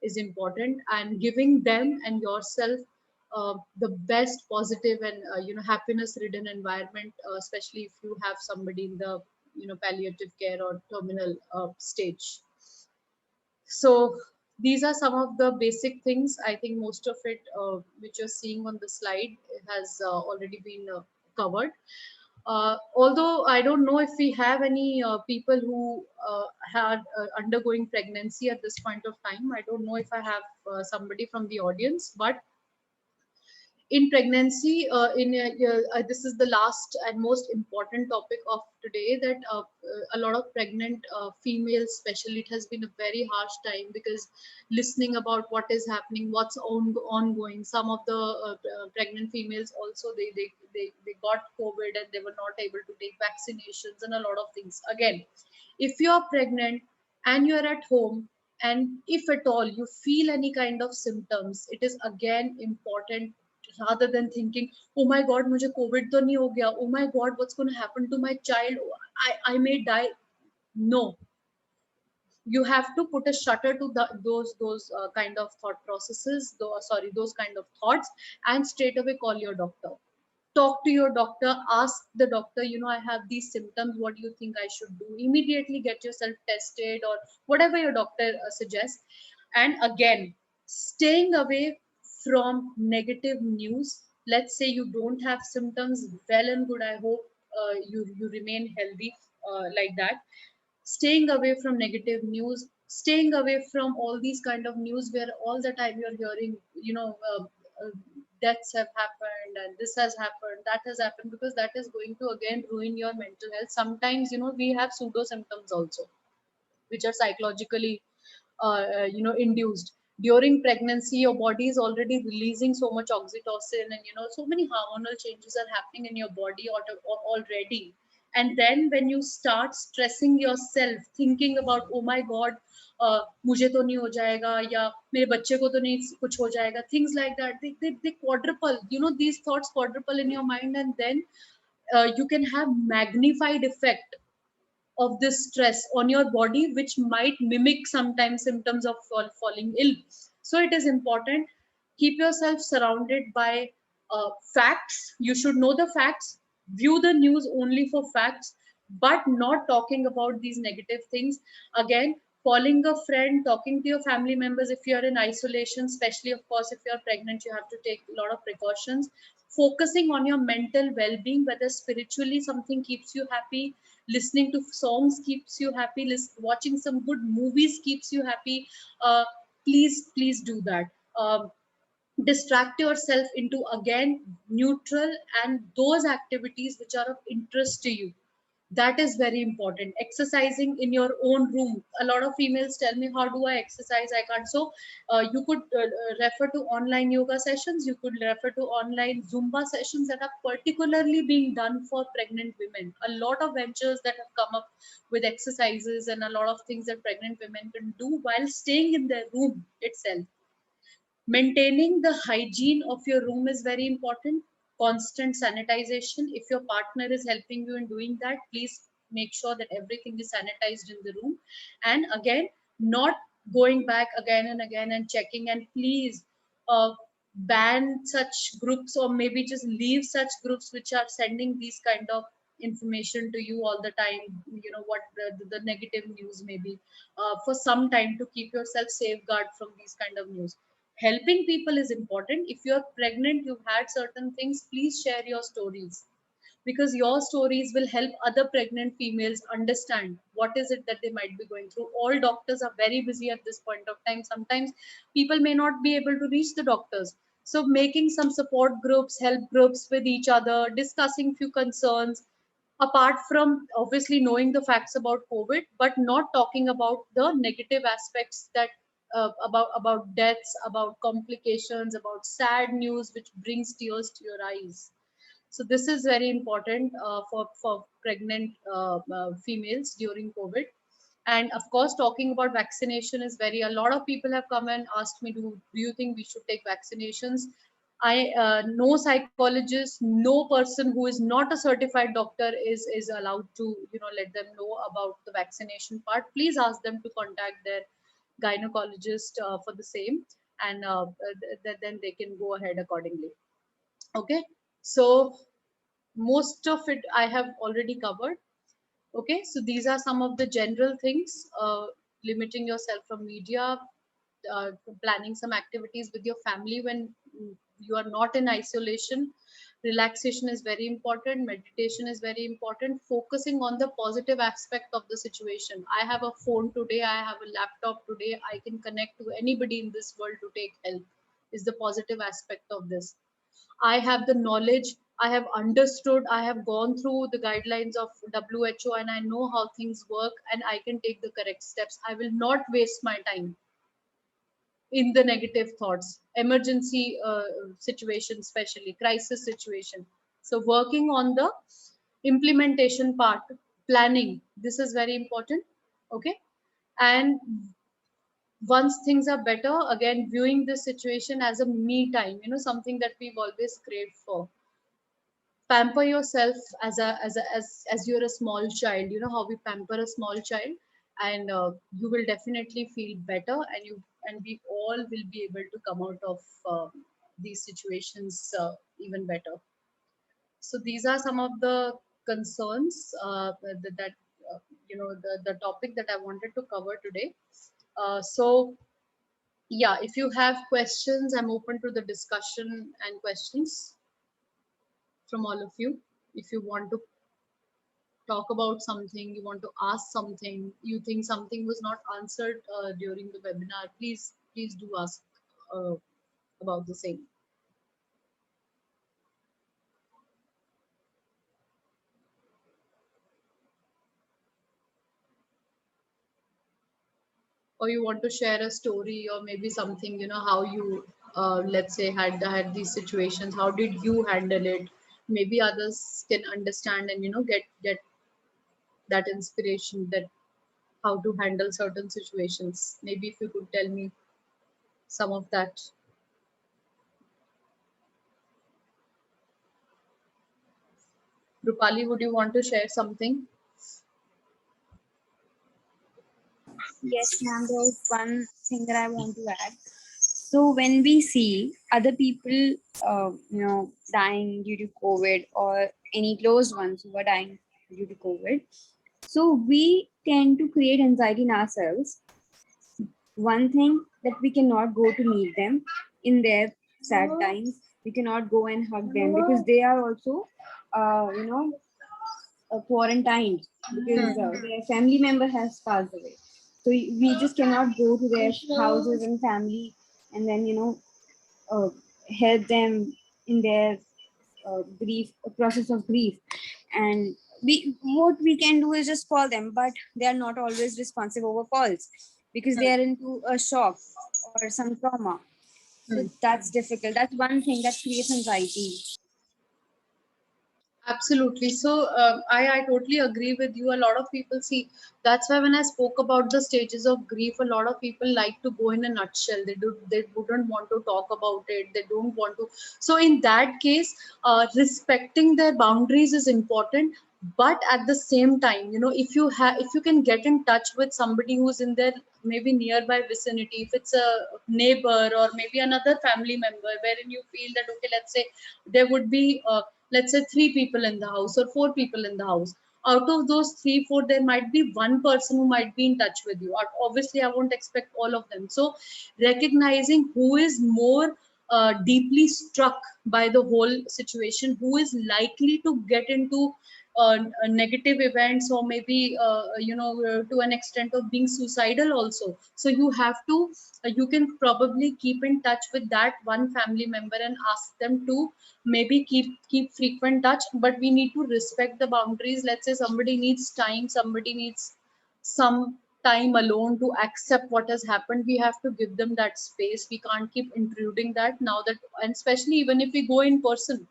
A: is important, and giving them and yourself the best positive and happiness ridden environment, especially if you have somebody in the palliative care or terminal stage. So these are some of the basic things. I think most of it which you're seeing on the slide has already been covered. Although I don't know if we have any people who are undergoing pregnancy at this point of time. I don't know if I have somebody from the audience, but in pregnancy, this is the last and most important topic of today, that a lot of pregnant females especially, it has been a very harsh time, because listening about what is happening, what's ongoing. Some of the pregnant females also, they got COVID and they were not able to take vaccinations and a lot of things. Again, if you are pregnant and you are at home, and if at all you feel any kind of symptoms, it is again important, rather than thinking, oh my god, mujhe COVID to nahi ho gaya, oh my god, what's going to happen to my child, I may die. No, you have to put a shutter to those kind of thought processes, those kind of thoughts, and straight away call your doctor. Talk to your doctor, ask the doctor, I have these symptoms, what do you think I should do? Immediately get yourself tested, or whatever your doctor suggests. And again, staying away from negative news. Let's say you don't have symptoms, well and good, I hope you remain healthy like that. Staying away from negative news, staying away from all these kind of news where all the time you're hearing, deaths have happened and this has happened, that has happened, because that is going to again ruin your mental health. Sometimes, we have pseudo symptoms also, which are psychologically induced. During pregnancy, your body is already releasing so much oxytocin, and so many hormonal changes are happening in your body already. And then when you start stressing yourself, thinking about, oh my god, मुझे तो नहीं हो जाएगा, या मेरे बच्चे को तो नहीं कुछ हो जाएगा, things like that, they quadruple, these thoughts quadruple in your mind, and then you can have magnified effect of this stress on your body, which might mimic sometimes symptoms of falling ill. So it is important, keep yourself surrounded by facts. You should know the facts, view the news only for facts, but not talking about these negative things. Again, calling a friend, talking to your family members. If you're in isolation, especially of course if you're pregnant, you have to take a lot of precautions. Focusing on your mental well-being, whether spiritually something keeps you happy, listening to songs keeps you happy, watching some good movies keeps you happy, please do that. Distract yourself into, again, neutral and those activities which are of interest to you. That is very important. Exercising in your own room. A lot of females tell me, how do I exercise? I can't. So you could refer to online yoga sessions. You could refer to online Zumba sessions that are particularly being done for pregnant women. A lot of ventures that have come up with exercises and a lot of things that pregnant women can do while staying in their room itself. Maintaining the hygiene of your room is very important. Constant sanitization. If your partner is helping you in doing that, please make sure that everything is sanitized in the room. And again, not going back again and again and checking. And please ban such groups, or maybe just leave such groups which are sending these kind of information to you all the time. You know what the negative news may be, for some time, to keep yourself safeguard from these kind of news. Helping people is important. If you're pregnant, you've had certain things, please share your stories, because your stories will help other pregnant females understand what is it that they might be going through. All doctors are very busy at this point of time. Sometimes people may not be able to reach the doctors. So making some support groups, help groups with each other, discussing few concerns, apart from obviously knowing the facts about COVID, but not talking about the negative aspects, that about deaths, about complications, about sad news which brings tears to your eyes. So this is very important for pregnant females during COVID. And of course, talking about vaccination is very, a lot of people have come and asked me, do you think we should take vaccinations? No psychologist, no person who is not a certified doctor is allowed to, let them know about the vaccination part. Please ask them to contact their gynecologist for the same, and then they can go ahead accordingly. Okay, so most of it I have already covered. Okay, so these are some of the general things. Limiting yourself from media, planning some activities with your family when you are not in isolation. Relaxation is very important. Meditation is very important. Focusing on the positive aspect of the situation. I have a phone today. I have a laptop today. I can connect to anybody in this world to take help. Is the positive aspect of this. I have the knowledge, I have understood, I have gone through the guidelines of WHO, and I know how things work, and I can take the correct steps. I will not waste my time in the negative thoughts, emergency situation, especially crisis situation. So working on the implementation part, planning, this is very important. Okay. And once things are better, again, viewing this situation as a me time, something that we've always craved for. Pamper yourself as you're a small child. You know how we pamper a small child, and you will definitely feel better, and we all will be able to come out of these situations even better. So these are some of the concerns that the topic that I wanted to cover today. So yeah, if you have questions, I'm open to the discussion and questions from all of you. If you want to talk about something, you want to ask something, you think something was not answered during the webinar, please do ask uh, about the same. Or you want to share a story, or maybe something, how you let's say had these situations, how did you handle it? Maybe others can understand and get that inspiration, that how to handle certain situations. Maybe if you could tell me some of that. Rupali, would you want to share something?
D: Yes, ma'am, there's one thing that I want to add. So when we see other people, dying due to COVID, or any close ones who are dying due to COVID, so we tend to create anxiety in ourselves. One thing, that we cannot go to meet them in their sad times. We cannot go and hug them because they are also, quarantined, because their family member has passed away. So we just cannot go to their houses and family and then help them in their grief process of grief. And what we can do is just call them, but they are not always responsive over calls because they are into a shock or some trauma. So that's difficult. That's one thing that creates anxiety.
A: Absolutely. So I totally agree with you. A lot of people see, that's why when I spoke about the stages of grief, a lot of people like to go in a nutshell. They wouldn't want to talk about it. They don't want to. So in that case, respecting their boundaries is important. But at the same time, if you can get in touch with somebody who's in their maybe nearby vicinity, if it's a neighbor or maybe another family member, wherein you feel that okay, let's say there would be let's say three people in the house or four people in the house. Out of those three, four, there might be one person who might be in touch with you. Obviously, I won't expect all of them. So, recognizing who is more deeply struck by the whole situation, who is likely to get into negative events or maybe to an extent of being suicidal also. So you can probably keep in touch with that one family member and ask them to maybe keep frequent touch, but we need to respect the boundaries. Let's say somebody needs time, somebody needs some time alone to accept what has happened. We have to give them that space. We can't keep intruding that now that, and especially even if we go in person,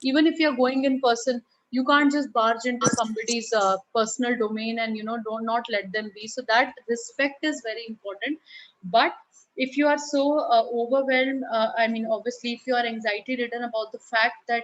A: even if you're going in person, you can't just barge into somebody's personal domain and don't not let them be. So that respect is very important. But if you are so overwhelmed, I mean, obviously if you are anxiety ridden about the fact that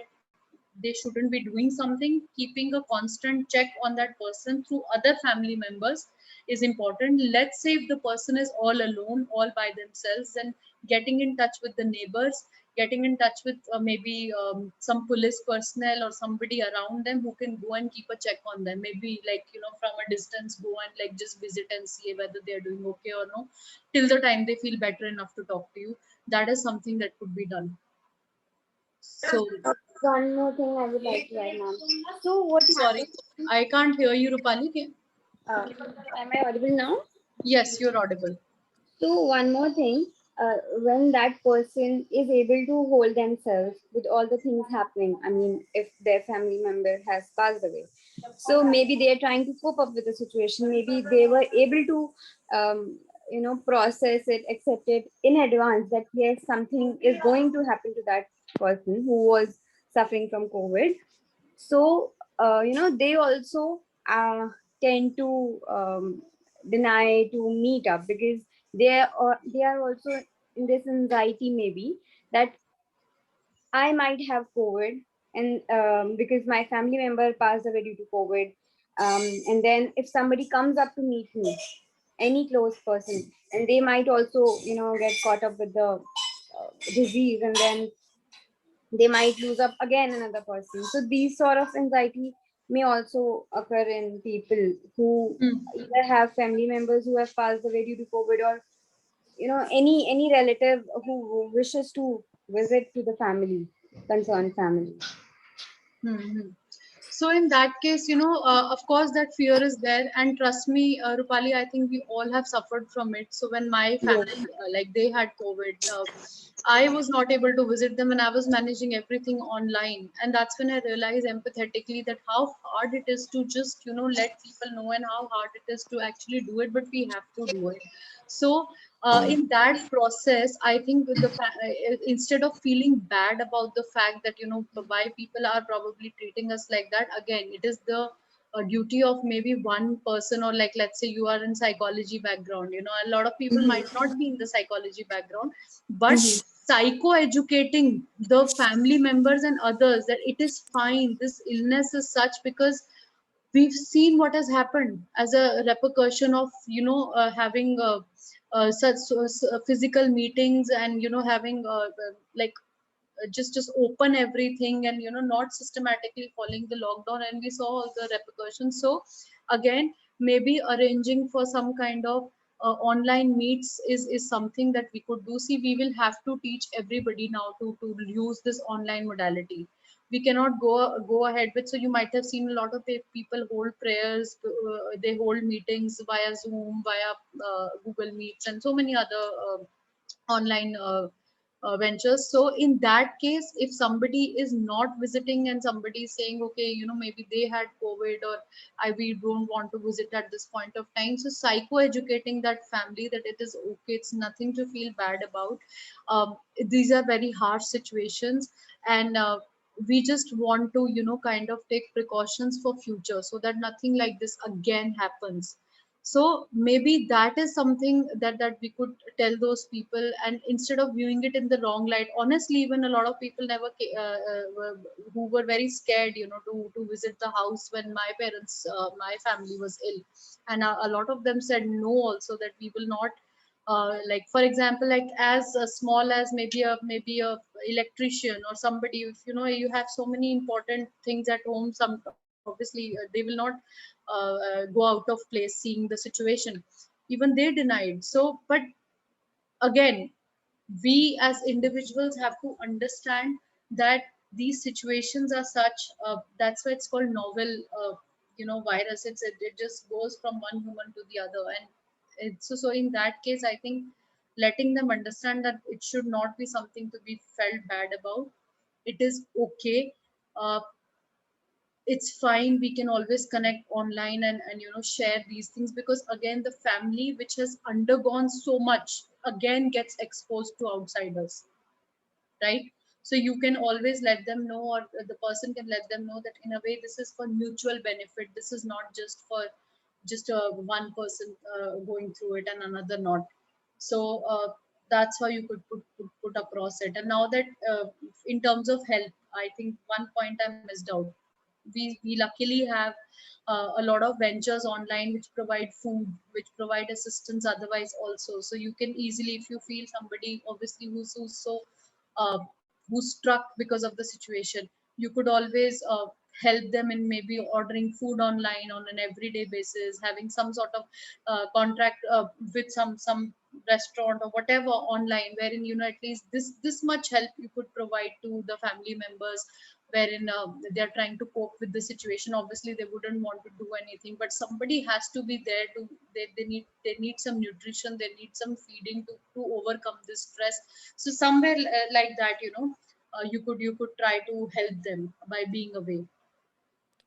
A: they shouldn't be doing something, keeping a constant check on that person through other family members is important. Let's say if the person is all alone, all by themselves, then getting in touch with the neighbors, getting in touch with maybe some police personnel or somebody around them who can go and keep a check on them, maybe like from a distance go and like just visit and see whether they are doing okay or no, till the time they feel better enough to talk to you. That is something that could be done. So
D: One more thing I would like to add, ma'am. So what
A: sorry,
D: happens?
A: I can't hear you, Rupali.
D: Am I audible now?
A: Yes, you're audible.
D: So one more thing, when that person is able to hold themselves with all the things happening, I mean, if their family member has passed away, so maybe they are trying to cope up with the situation. Maybe they were able to, process it, accept it in advance that yes, something is going to happen to that person who was suffering from COVID. So they also tend to deny to meet up because they are also in this anxiety maybe that I might have COVID, and because my family member passed away due to COVID, and then if somebody comes up to meet me, any close person, and they might also get caught up with the disease, and then they might lose up again another person. So these sort of anxiety may also occur in people who
A: Hmm.
D: either have family members who have passed away due to COVID, or any relative who wishes to visit to the family, concerned family.
A: Hmm. So in that case, of course, that fear is there, and trust me, Rupali, I think we all have suffered from it. So when my
D: Yes.
A: family, like they had COVID, I was not able to visit them, and I was managing everything online, and that's when I realized empathetically that how hard it is to just let people know, and how hard it is to actually do it, but we have to do it. So in that process, I think instead of feeling bad about the fact that why people are probably treating us like that, again, it is the duty of maybe one person, or like let's say you are in psychology background, a lot of people might not be in the psychology background, but psycho educating the family members and others that it is fine, this illness is such, because we've seen what has happened as a repercussion of having such physical meetings, and having like just open everything, and not systematically following the lockdown, and we saw all the repercussions. So again, maybe arranging for some kind of online meets is something that we could do. See, we will have to teach everybody now to use this online modality. We cannot go ahead with, so you might have seen a lot of people hold prayers, they hold meetings via Zoom, via Google Meets, and so many other online ventures. So in that case, if somebody is not visiting and somebody is saying, okay, maybe they had COVID, or we don't want to visit at this point of time. So psycho educating that family that it is okay, it's nothing to feel bad about. These are very harsh situations, and we just want to, kind of take precautions for future so that nothing like this again happens. So maybe that is something that we could tell those people, and instead of viewing it in the wrong light. Honestly, even a lot of people who were very scared, to visit the house when my family was ill, and a lot of them said no also, that we will not, like for example, like as small as maybe a electrician or somebody. If you have so many important things at home, some obviously they will not go out of place seeing the situation. Even they denied. So but again, we as individuals have to understand that these situations are such, that's why it's called novel, virus. It just goes from one human to the other. And so in that case, I think letting them understand that it should not be something to be felt bad about. It is okay. uh, it's fine, we can always connect online, and share these things, because again, the family which has undergone so much again gets exposed to outsiders, right? So you can always let them know, or the person can let them know that in a way this is for mutual benefit. This is not just for just one person going through it and another not. So that's how you could put across it. And now that in terms of help, I think one point I missed out. We luckily have a lot of ventures online which provide food, which provide assistance otherwise also. So you can easily, if you feel somebody obviously who's so uh, who's struck because of the situation, you could always help them in maybe ordering food online on an everyday basis, having some sort of contract with some restaurant or whatever online, wherein at least this much help you could provide to the family members, wherein they're trying to cope with the situation. Obviously they wouldn't want to do anything, but somebody has to be there to, they need some nutrition, they need some feeding to overcome this stress. So somewhere like that, you could try to help them by being away.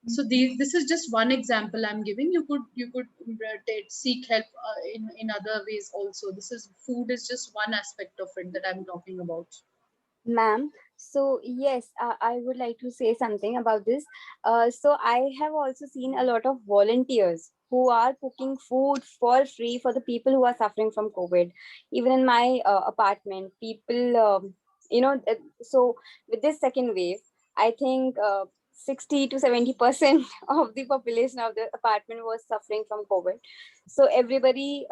A: So this is just one example I'm giving. You could seek help in other ways also. This is food is just one aspect of it that I'm talking about.
D: Ma'am, so yes, I would like to say something about this. So I have also seen a lot of volunteers who are cooking food for free for the people who are suffering from COVID. Even in my apartment, people, so with this second wave, I think 60 to 70% of the population of the apartment was suffering from COVID. So everybody,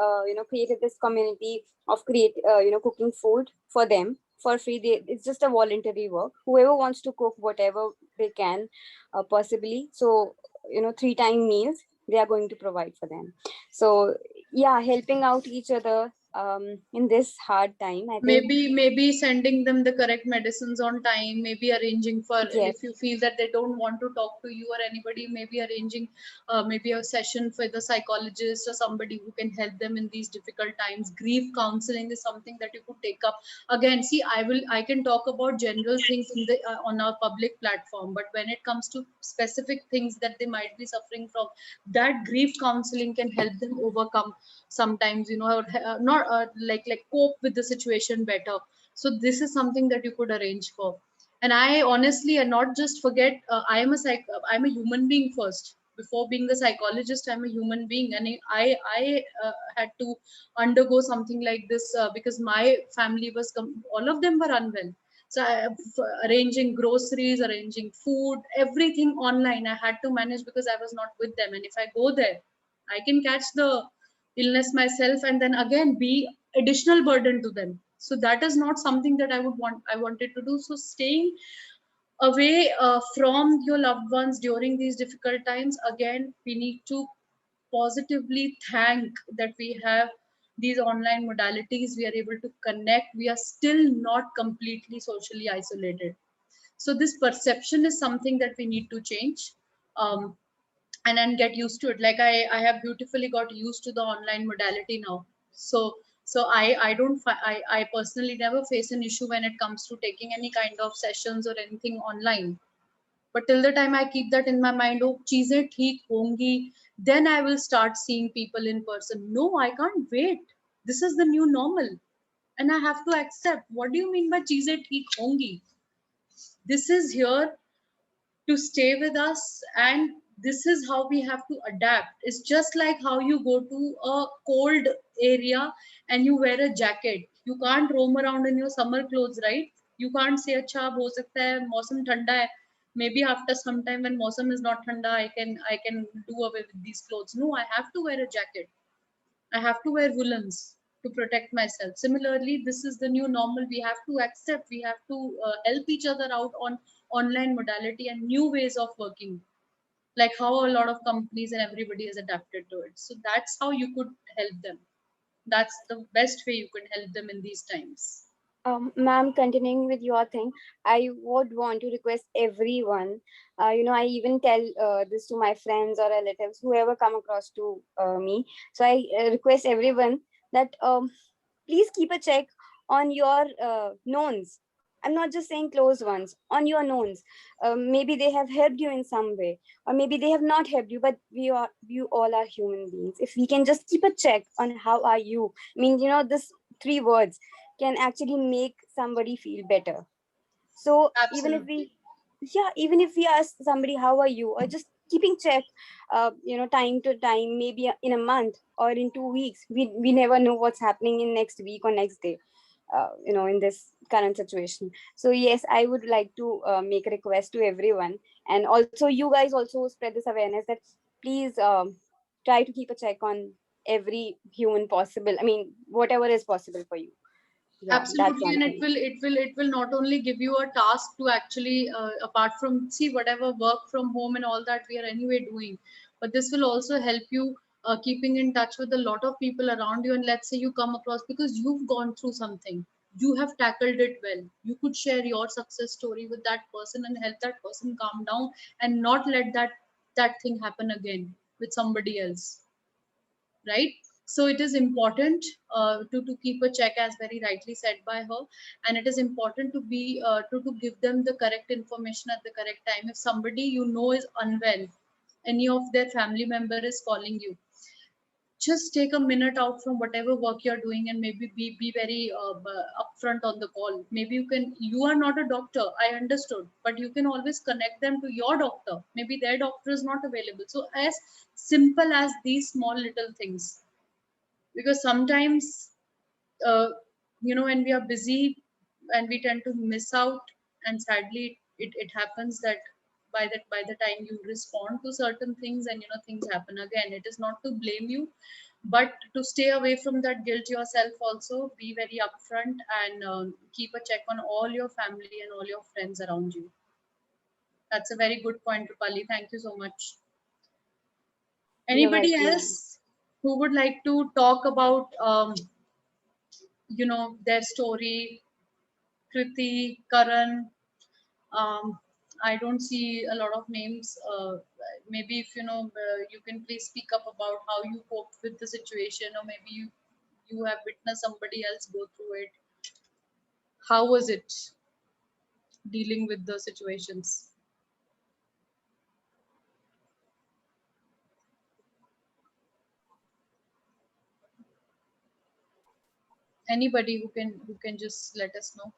D: created this community of cooking food for them for free. It's just a voluntary work. Whoever wants to cook whatever they can, possibly. So 3 time meals they are going to provide for them. So yeah, helping out each other in this hard time, I think.
A: Maybe sending them the correct medicines on time, maybe arranging for,
D: Yes.
A: if you feel that they don't want to talk to you or anybody, maybe arranging maybe a session for the psychologist or somebody who can help them in these difficult times. Grief counseling is something that you could take up. Again, see, I can talk about general things in the on our public platform, but when it comes to specific things that they might be suffering from, that grief counseling can help them overcome sometimes, or not like cope with the situation better. So this is something that you could arrange for. And I honestly, and not just forget, I'm a human being first. Before being a psychologist, I'm a human being, and I had to undergo something like this because my family was all of them were unwell. So arranging groceries, arranging food, everything online I had to manage, because I was not with them. And if I go there, I can catch the illness myself, and then again be additional burden to them. So that is not something that I wanted to do. So staying away from your loved ones during these difficult times, again, we need to positively thank that we have these online modalities. We are able to connect, we are still not completely socially isolated. So this perception is something that we need to change. And then get used to it. Like I have beautifully got used to the online modality now. So So I personally never face an issue when it comes to taking any kind of sessions or anything online. But till the time I keep that in my mind, oh, cheezein theek hongi, then I will start seeing people in person. No, I can't wait. This is the new normal, and I have to accept. What do you mean by cheezein theek hongi? This is here to stay with us, and this is how we have to adapt. It's just like how you go to a cold area and you wear a jacket. You can't roam around in your summer clothes, right? You can't say acha ab ho sakta hai mausam thanda hai, maybe after some time when mausam is not thanda, I can do away with these clothes. No, I have to wear a jacket. I have to wear woolens to protect myself. Similarly, this is the new normal. We have to accept, we have to help each other out on online modality and new ways of working, like how a lot of companies and everybody has adapted to it. So that's how you could help them. That's the best way you can help them in these times.
D: Ma'am, continuing with your thing, I would want to request everyone. I even tell this to my friends or relatives, whoever come across to me. So I request everyone that please keep a check on your knowns. I'm not just saying close ones, on your knowns. Maybe they have helped you in some way, or maybe they have not helped you, but you all are human beings. If we can just keep a check on how are you, I mean, this 3 words can actually make somebody feel better. So
A: Absolutely.
D: even if we ask somebody how are you, or just keeping check, time to time, maybe in a month or in 2 weeks, we never know what's happening in next week or next day, in this current situation. So yes, I would like to make a request to everyone, and also you guys also spread this awareness that please try to keep a check on every human possible, I mean, whatever is possible for you. Yeah, that's
A: Absolutely,
D: one
A: and it
D: thing.
A: will it will it will not only give you a task to actually apart from, see, whatever work from home and all that we are anyway doing, but this will also help you keeping in touch with a lot of people around you. And let's say you come across, because you've gone through something, you have tackled it well, you could share your success story with that person and help that person calm down and not let that thing happen again with somebody else, right? So it is important to keep a check, as very rightly said by her, and it is important to be to give them the correct information at the correct time. If somebody you know is unwell, any of their family member is calling you, just take a minute out from whatever work you're doing and maybe be very upfront on the call. Maybe you are not a doctor, I understood, but you can always connect them to your doctor. Maybe their doctor is not available. So as simple as these small little things, because sometimes uh, when we are busy and we tend to miss out, and sadly it happens that by the time you respond to certain things and things happen again, it is not to blame you, but to stay away from that guilt yourself. Also be very upfront and keep a check on all your family and all your friends around you. That's a very good point, Rupali. Thank you so much.
D: You're
A: Anybody
D: welcome, ma'am.
A: else who would like to talk about their story? Kriti, Karan. Um, I don't see a lot of names. Maybe if you can please speak up about how you coped with the situation, or maybe you have witnessed somebody else go through it. How was it dealing with the situations? Anybody who can just let us know.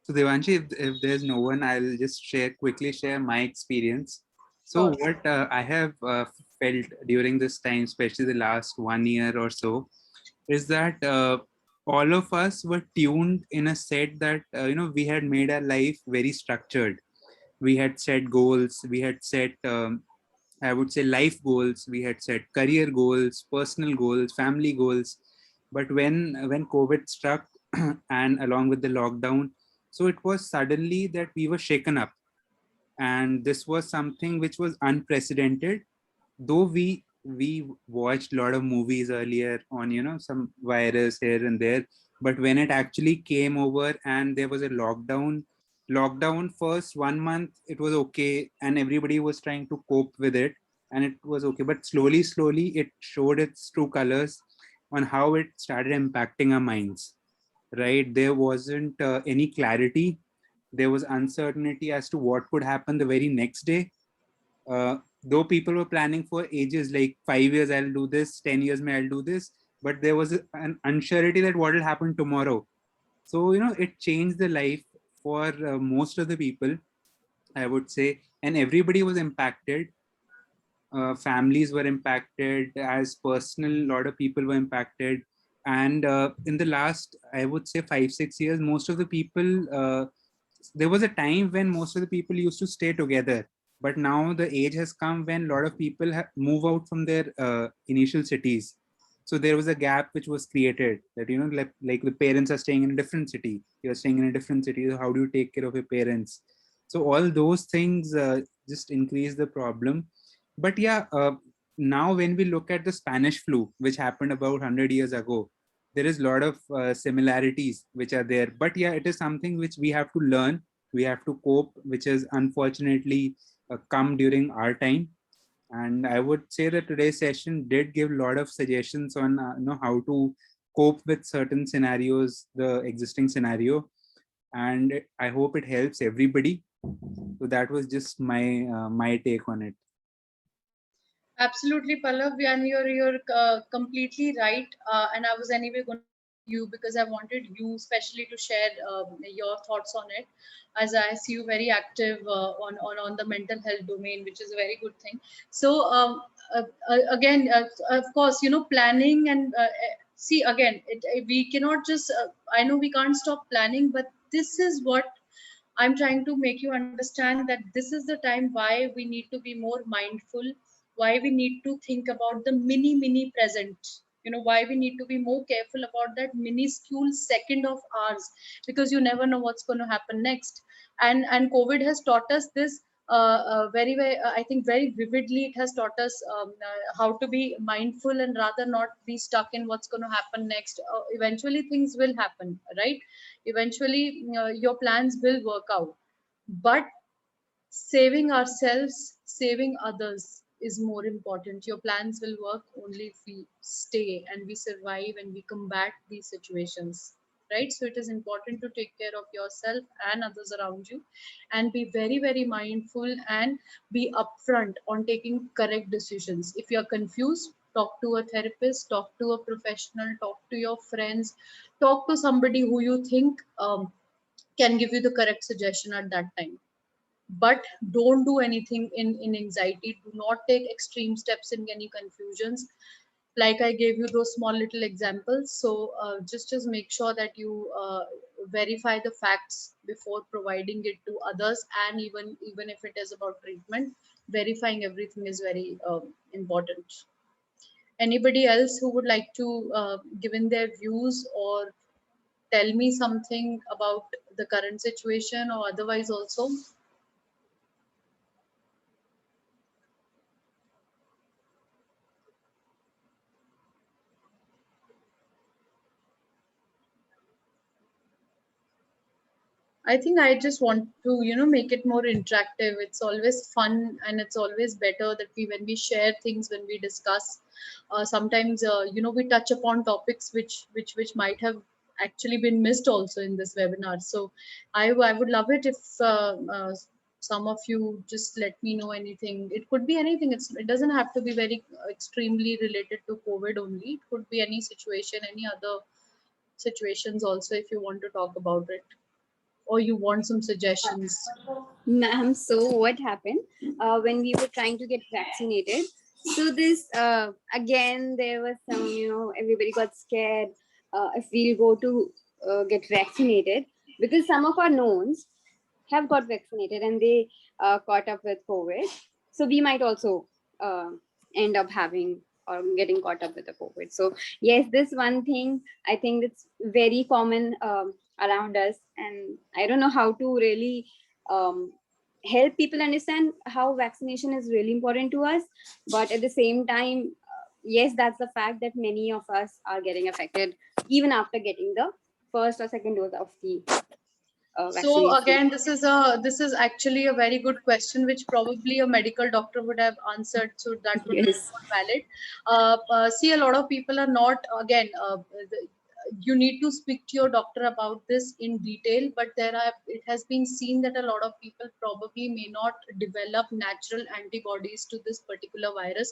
E: So Devanshi, if there's no one, I'll just quickly share my experience. So
A: Sure.
E: what I have felt during this time, especially the last 1 year or so, is that all of us were tuned in a set that we had made our life very structured. We had set goals. We had set I would say life goals. We had set career goals, personal goals, family goals. But when COVID struck and along with the lockdown, so it was suddenly that we were shaken up, and this was something which was unprecedented. Though we watched a lot of movies earlier on some virus here and there, but when it actually came over and there was a lockdown first 1 month, it was okay and everybody was trying to cope with it. and it was okay. But slowly, slowly, it showed its true colors on how it started impacting our minds, right? There wasn't any clarity. There was uncertainty as to what could happen the very next day. Though people were planning for ages, like 5 years I'll do this, 10 years may I'll do this, but there was an uncertainty that what will happen tomorrow. So it changed the life for most of the people, I would say, and everybody was impacted. Families were impacted, as personal, a lot of people were impacted. And in the last, I would say, 5-6 years, most of the people, there was a time when most of the people used to stay together, but now the age has come when a lot of people move out from their initial cities. So there was a gap which was created, that like the parents are staying in a different city, you're staying in a different city, so how do you take care of your parents? So all those things just increase the problem. But yeah, now when we look at the Spanish flu, which happened about 100 years ago, there is a lot of similarities which are there. But yeah, it is something which we have to learn, we have to cope, which has unfortunately come during our time. And I would say that today's session did give a lot of suggestions on how to cope with certain scenarios, the existing scenario. And I hope it helps everybody. So that was just my take on it.
A: Absolutely, Pallav, and you're completely right. And I was anyway going to you because I wanted you especially to share your thoughts on it, as I see you very active on the mental health domain, which is a very good thing. So again, of course, planning and see again, we cannot just. I know we can't stop planning, but this is what I'm trying to make you understand, that this is the time why we need to be more mindful, why we need to think about the mini present, why we need to be more careful about that minuscule second of ours, because you never know what's going to happen next. And COVID has taught us this very, I think very vividly. It has taught us how to be mindful and rather not be stuck in what's going to happen next. Eventually things will happen, right? Eventually your plans will work out, but saving ourselves, saving others is more important. Your plans will work only if we stay and we survive and we combat these situations, right? So it is important to take care of yourself and others around you, and be very mindful and be upfront on taking correct decisions. If you're confused, talk to a therapist, talk to a professional, talk to your friends, talk to somebody who you think can give you the correct suggestion at that time. But don't do anything in anxiety. Do not take extreme steps in any confusions. Like I gave you those small little examples. So just make sure that you verify the facts before providing it to others. And even if it is about treatment, verifying everything is very important. Anybody else who would like to give in their views or tell me something about the current situation, or otherwise also? I think I just want to, make it more interactive. It's always fun, and it's always better that when we share things, when we discuss. Sometimes, we touch upon topics which might have actually been missed also in this webinar. So, I would love it if some of you just let me know anything. It could be anything. It doesn't have to be very extremely related to COVID only. It could be any situation, any other situations also, if you want to talk about it, or you want some suggestions.
D: Ma'am, so what happened when we were trying to get vaccinated? So this again, there was some, everybody got scared if we'll go to get vaccinated, because some of our knowns have got vaccinated and they caught up with COVID. So we might also end up having or getting caught up with the COVID. So yes, this one thing I think it's very common around us, and I don't know how to really help people understand how vaccination is really important to us. But at the same time, yes, that's the fact that many of us are getting affected even after getting the first or second dose of the
A: So
D: vaccination?
A: again, this is actually a very good question, which probably a medical doctor would have answered. So that would be
D: Yes.
A: more valid. See, a lot of people are not again. You need to speak to your doctor about this in detail, but it has been seen that a lot of people probably may not develop natural antibodies to this particular virus,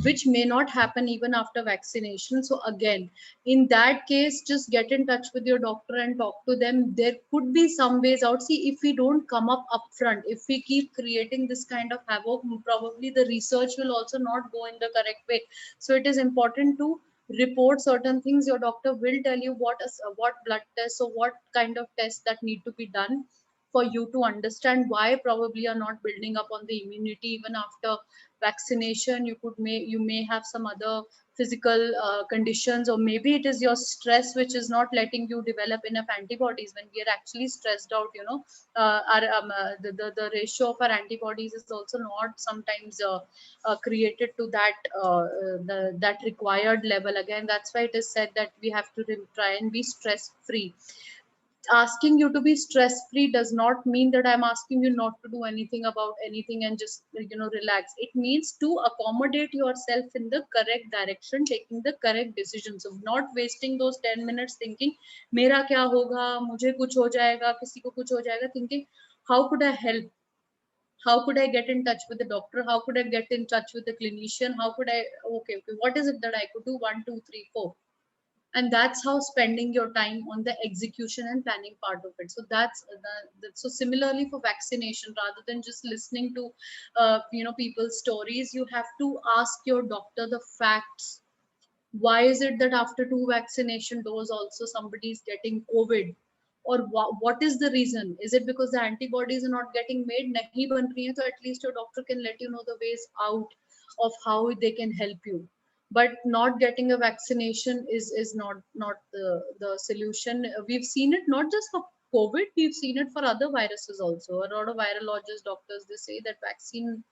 A: which may not happen even after vaccination. So again, in that case, just get in touch with your doctor and talk to them. There could be some ways out. See, if we don't come up upfront, if we keep creating this kind of havoc, probably the research will also not go in the correct way. So it is important to report certain things. Your doctor will tell you what blood tests or what kind of tests that need to be done for you to understand why probably you're not building up on the immunity even after vaccination. You may have some other physical conditions, or maybe it is your stress which is not letting you develop enough antibodies. When we are actually stressed out, the ratio of our antibodies is also not sometimes created to that required level. Again, that's why it is said that we have to try and be stress free. Asking you to be stress free does not mean that I'm asking you not to do anything about anything and just relax. It means to accommodate yourself in the correct direction, taking the correct decisions, of not wasting those 10 minutes thinking मेरा क्या होगा, मुझे कुछ हो जाएगा, किसी को कुछ हो जाएगा, thinking how could I help, how could I get in touch with the doctor, how could I get in touch with the clinician, how could I, okay, what is it that I could do, 1 2 3 4. And that's how spending your time on the execution and planning part of it. So so similarly for vaccination, rather than just listening to people's stories, you have to ask your doctor the facts. Why is it that after 2 vaccination dose also somebody is getting COVID? Or what is the reason? Is it because the antibodies are not getting made, nahi ban rahi hai? So at least your doctor can let you know the ways out of how they can help you. But not getting a vaccination is not the solution. We've seen it not just for COVID, we've seen it for other viruses also. A lot of virologists, doctors, they say that vaccine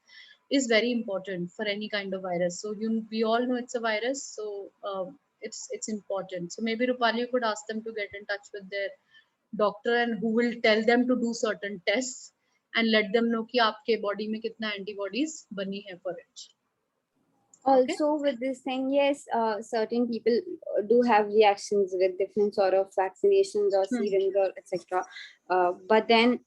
A: is very important for any kind of virus. So we all know it's a virus, so it's important. So maybe Rupali could ask them to get in touch with their doctor, and who will tell them to do certain tests and let them know कि आपके body में कितना antibodies बनी है for it. Okay.
D: Also with this thing, yes, certain people do have reactions with different sort of vaccinations or serums or etc. But then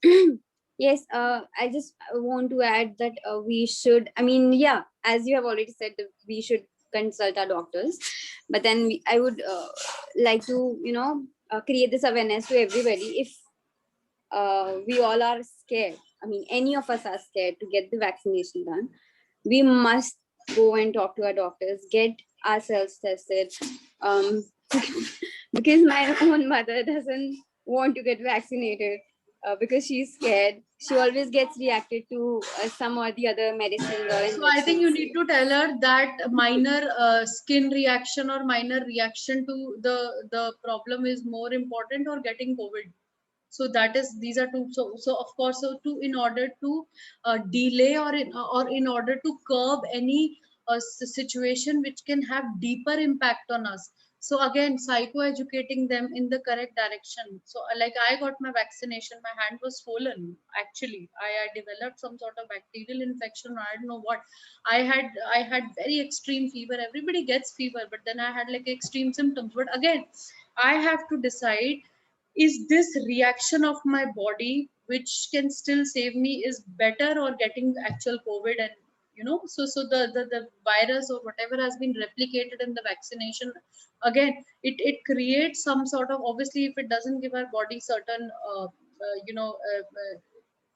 D: yes, I just want to add that we should, I mean, yeah, as you have already said, that we should consult our doctors. But then I would like to, create this awareness to everybody. If we all are scared, I mean, any of us are scared to get the vaccination done, we must go and talk to our doctors, get ourselves tested. Because my own mother doesn't want to get vaccinated because she's scared. She always gets reacted to some or the other medicine.
A: So I think you need to tell her that minor skin reaction or minor reaction to the problem is more important, or getting COVID. So these are two. So of course, in order to delay or in order to curb any situation which can have deeper impact on us. So again, psycho-educating them in the correct direction. So like I got my vaccination, my hand was swollen. Actually, I developed some sort of bacterial infection. I don't know what. I had very extreme fever. Everybody gets fever, but then I had like extreme symptoms. But again, I have to decide, is this reaction of my body which can still save me is better, or getting actual COVID? And so the virus or whatever has been replicated in the vaccination, again it creates some sort of, obviously if it doesn't give our body certain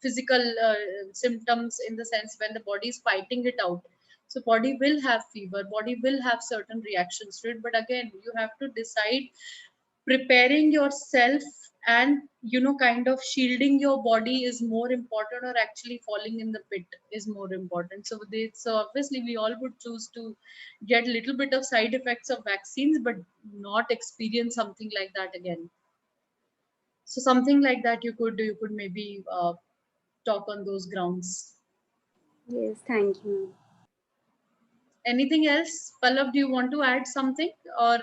A: physical symptoms, in the sense when the body is fighting it out, so body will have fever, body will have certain reactions to it. But again, you have to decide, preparing yourself and kind of shielding your body is more important, or actually falling in the pit is more important. So obviously we all would choose to get a little bit of side effects of vaccines, but not experience something like that again. So something like that you could maybe talk on those grounds.
D: Yes, thank you.
A: Anything else, Pallav? Do you want to add something, or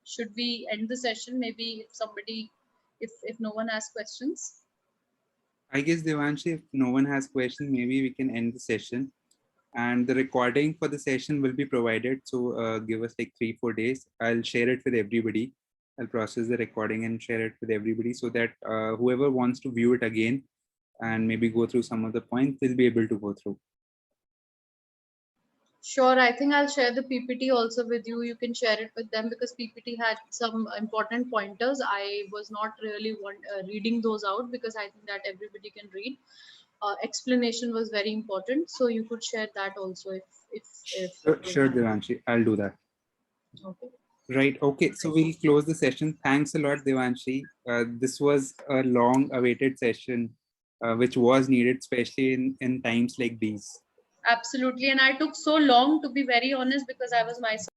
A: should we end the session? Maybe if somebody if no one has questions.
E: I guess, Devanshi, if no one has questions, maybe we can end the session. And the recording for the session will be provided. So give us like 3-4 days. I'll share it with everybody. I'll process the recording and share it with everybody so that whoever wants to view it again and maybe go through some of the points, they'll be able to go through.
A: Sure, I think I'll share the PPT also with you. You can share it with them because PPT had some important pointers. I was not really reading those out because I think that everybody can read. Explanation was very important, so you could share that also if
E: Sure, Devanshi, I'll do that.
A: okay.
E: Right. Okay. So we'll close the session. Thanks a lot, Devanshi. This was a long-awaited session, which was needed, especially in times like these.
A: Absolutely, and I took so long, to be very honest, because I was myself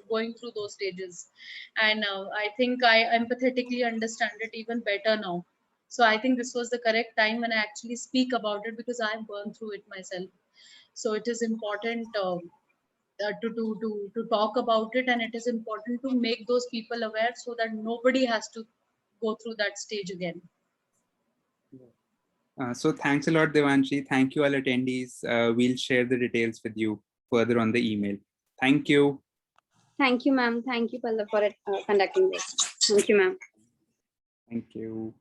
A: going through those stages, and I think I empathetically understand it even better now. So I think this was the correct time when I actually speak about it because I've gone through it myself. So it is important to talk about it, and it is important to make those people aware so that nobody has to go through that stage again.
E: So thanks a lot, Devanshi. Thank you all attendees. We'll share the details with you further on the email. Thank you.
D: Thank you, ma'am. Thank you, Palla, for conducting this. Thank you, ma'am.
E: Thank you.